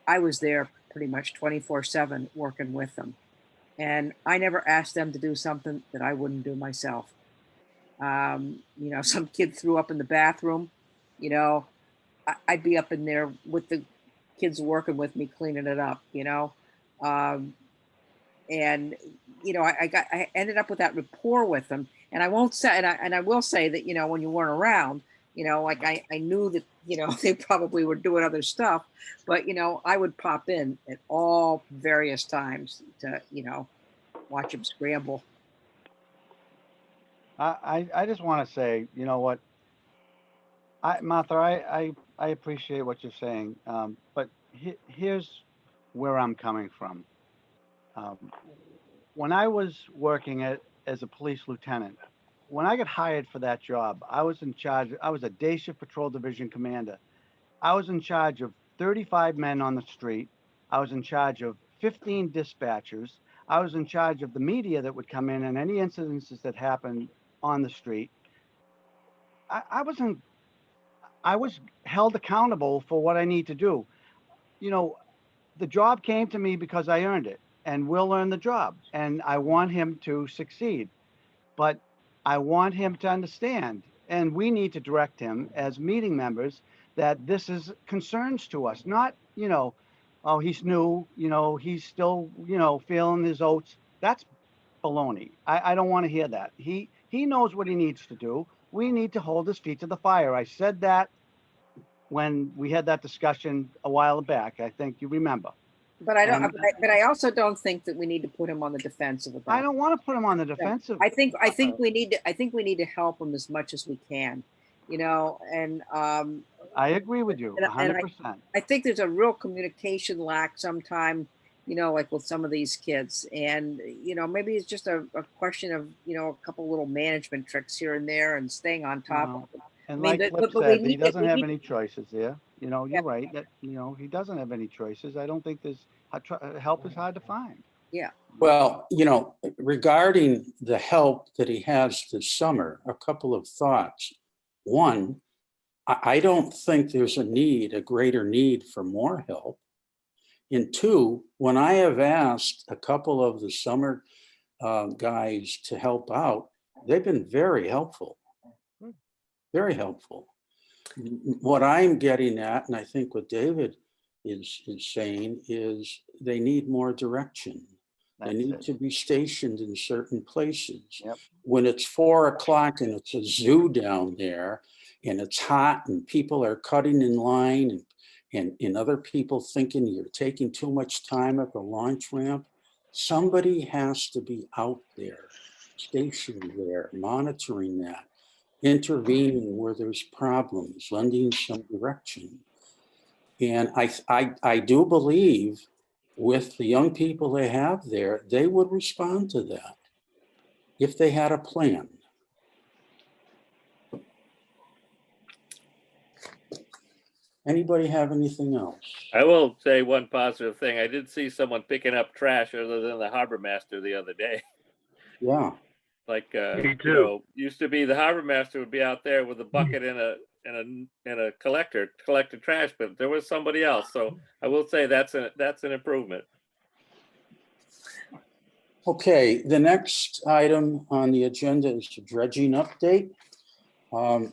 D: I was there pretty much 24/7 working with them. And I never asked them to do something that I wouldn't do myself. You know, some kid threw up in the bathroom, you know, I'd be up in there with the kids working with me, cleaning it up, you know. Um, and you know, I ended up with that rapport with them. And I won't say, and I will say that, you know, when you weren't around, you know, like I knew that, you know, they probably were doing other stuff, but you know, I would pop in at all various times to, you know, watch them scramble.
E: I just want to say, you know what, Martha, I appreciate what you're saying, but here's where I'm coming from. Um, when I was working as a police lieutenant, when I got hired for that job, I was in charge. I was a day shift patrol division commander. I was in charge of 35 men on the street. I was in charge of 15 dispatchers. I was in charge of the media that would come in and any incidences that happened on the street. I wasn't. I was held accountable for what I need to do. You know, the job came to me because I earned it, and Will earned the job, and I want him to succeed. But I want him to understand, and we need to direct him as meeting members that this is concerns to us, not, you know, oh, he's new, you know, he's still, you know, feeling his oats. That's baloney. I don't want to hear that. He knows what he needs to do. We need to hold his feet to the fire. I said that when we had that discussion a while back. I think you remember.
D: But I don't.
E: And
D: But I also don't think that we need to put him on the defensive about.
E: I don't want to put him on the defensive.
D: I think we need to. I think we need to help him as much as we can, you know. And
E: I agree with you
D: and
E: 100%.
D: I think there's a real communication lack sometime, you know, like with some of these kids. And you know, maybe it's just a question of, you know, a couple little management tricks here and there and staying on top
E: No.
D: of it.
E: And
D: I mean,
E: like Flip
D: but we
E: said, he
D: need to,
E: doesn't
D: we
E: have
D: need,
E: any choices there. You know,
D: yeah,
E: you're right that, you know, he doesn't have any choices. I don't think there's, help is hard to find.
D: yeah.
A: Well, you know, regarding the help that he has this summer, a couple of thoughts. One, I don't think there's a greater need for more help. And two, when I have asked a couple of the summer guys to help out, they've been very helpful. Very helpful. What I'm getting at, and I think what David is saying, is they need more direction. They
E: That's
A: need
E: it.
A: to be stationed in certain places.
E: Yep.
A: When it's 4 o'clock and it's a zoo down there and it's hot and people are cutting in line and other people thinking you're taking too much time at the launch ramp, somebody has to be out there, stationed there, monitoring that, intervening where there's problems, lending some direction. And I do believe with the young people they have there, they would respond to that if they had a plan. Anybody have anything else?
H: I will say one positive thing. I did see someone picking up trash other than the harbor master the other day.
A: Yeah.
H: Like
L: Me
H: you
L: too.
H: know, used to be the harbor master would be out there with a bucket and a collector collecting trash, but there was somebody else. So I will say that's an improvement.
A: Okay, the next item on the agenda is the dredging update.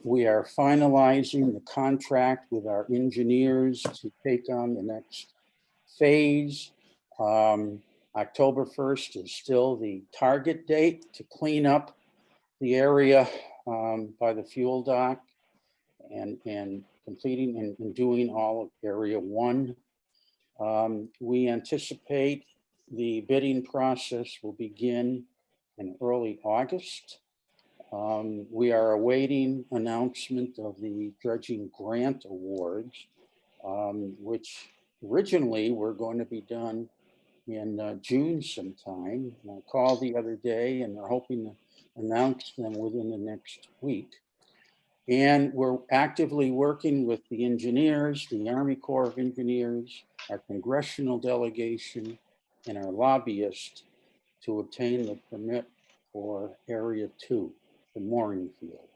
A: We are finalizing the contract with our engineers to take on the next phase. October 1st is still the target date to clean up the area by the fuel dock and completing and doing all of area 1. We anticipate the bidding process will begin in early August. We are awaiting announcement of the dredging grant awards. which originally were going to be done in June sometime. And I called the other day and they're hoping to announce them within the next week. And we're actively working with the engineers, the Army Corps of Engineers, our congressional delegation, and our lobbyists to obtain the permit for Area 2, the mooring field.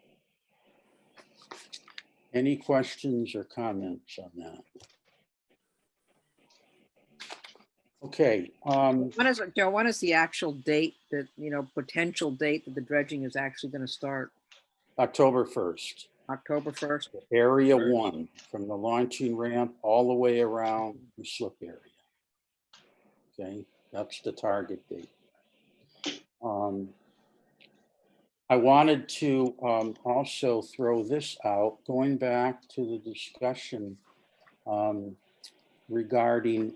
A: Any questions or comments on that? Okay,
D: When is it, Joe, when is the actual date that, potential date that the dredging is actually going to start?
A: October 1st,
D: October 1st?
A: Area 1, from the launching ramp all the way around the slip area. Okay, that's the target date. I wanted to also throw this out, going back to the discussion regarding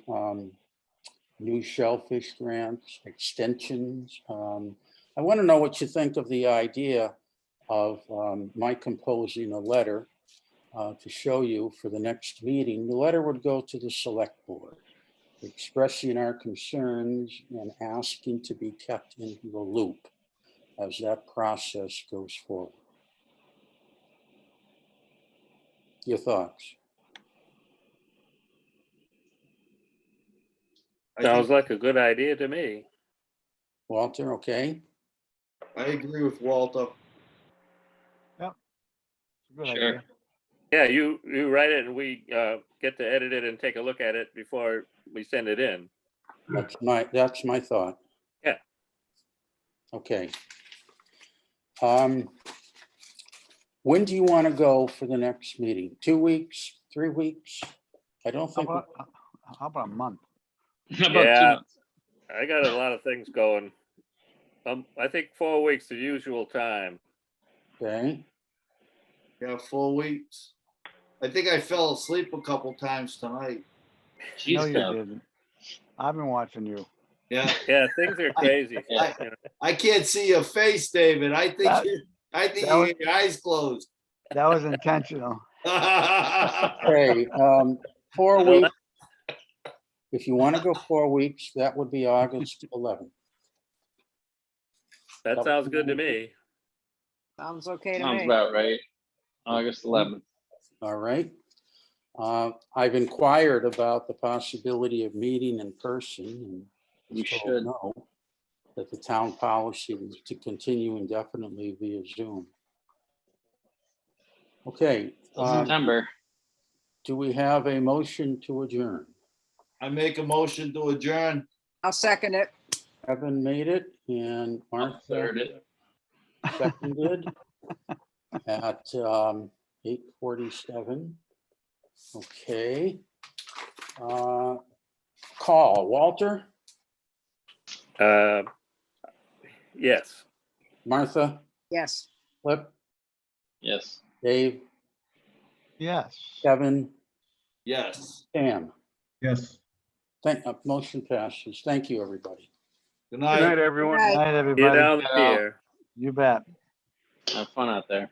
A: new shellfish grants, extensions. I want to know what you think of the idea of my composing a letter to show you for the next meeting. The letter would go to the select board, expressing our concerns and asking to be kept into the loop as that process goes forward. Your thoughts?
H: Sounds like a good idea to me.
A: Walter, okay?
G: I agree with Walter.
E: Good
I: Sure.
E: idea.
H: Yeah, you write it and we get to edit it and take a look at it before we send it in.
A: That's my thought.
H: Yeah.
A: Okay. When do you want to go for the next meeting? 2 weeks, 3 weeks? I don't
E: How
A: think,
E: about a month?
I: How about 2
H: Yeah.
I: months?
H: I got a lot of things going. I think 4 weeks, the usual time.
A: okay.
G: Yeah, 4 weeks. I think I fell asleep a couple times tonight.
E: No,
I: Jeez,
E: you
I: Kev.
E: didn't. I've been watching you.
G: Yeah,
H: Yeah, things are crazy.
G: I-
H: you know.
G: I can't see your face, David. I think
E: That-
G: you
E: that
G: you
E: was-
G: got your eyes closed.
E: That was intentional.
A: Okay, 4
H: Well,
A: weeks. If you want to go 4 weeks, that would be August 11th.
H: That sounds good to me.
D: Sounds okay to
I: Sounds
D: me.
I: about right. August 11th.
A: All right. I've inquired about the possibility of meeting in person and was
I: We
A: told
I: should.
A: no, that the town policy is to continue indefinitely via Zoom. Okay,
I: Till September.
A: do we have a motion to adjourn?
G: I make a motion to adjourn.
D: I'll second it.
A: Evan made it and
I: I'll
A: Martha
I: third it.
A: seconded at 8:47. Okay. Call, Walter,
H: Yes.
A: Martha,
D: Yes.
A: Flip,
I: Yes.
A: Dave,
E: Yes.
A: Kevin,
G: Yes.
A: Sam.
M: Yes.
A: Motion passes. Thank you, everybody.
G: Good
L: Good night,
G: night.
L: everyone.
D: Good night.
E: Night,
H: You
E: everybody.
H: down
I: Get out.
H: here.
E: You bet.
I: Have fun out there.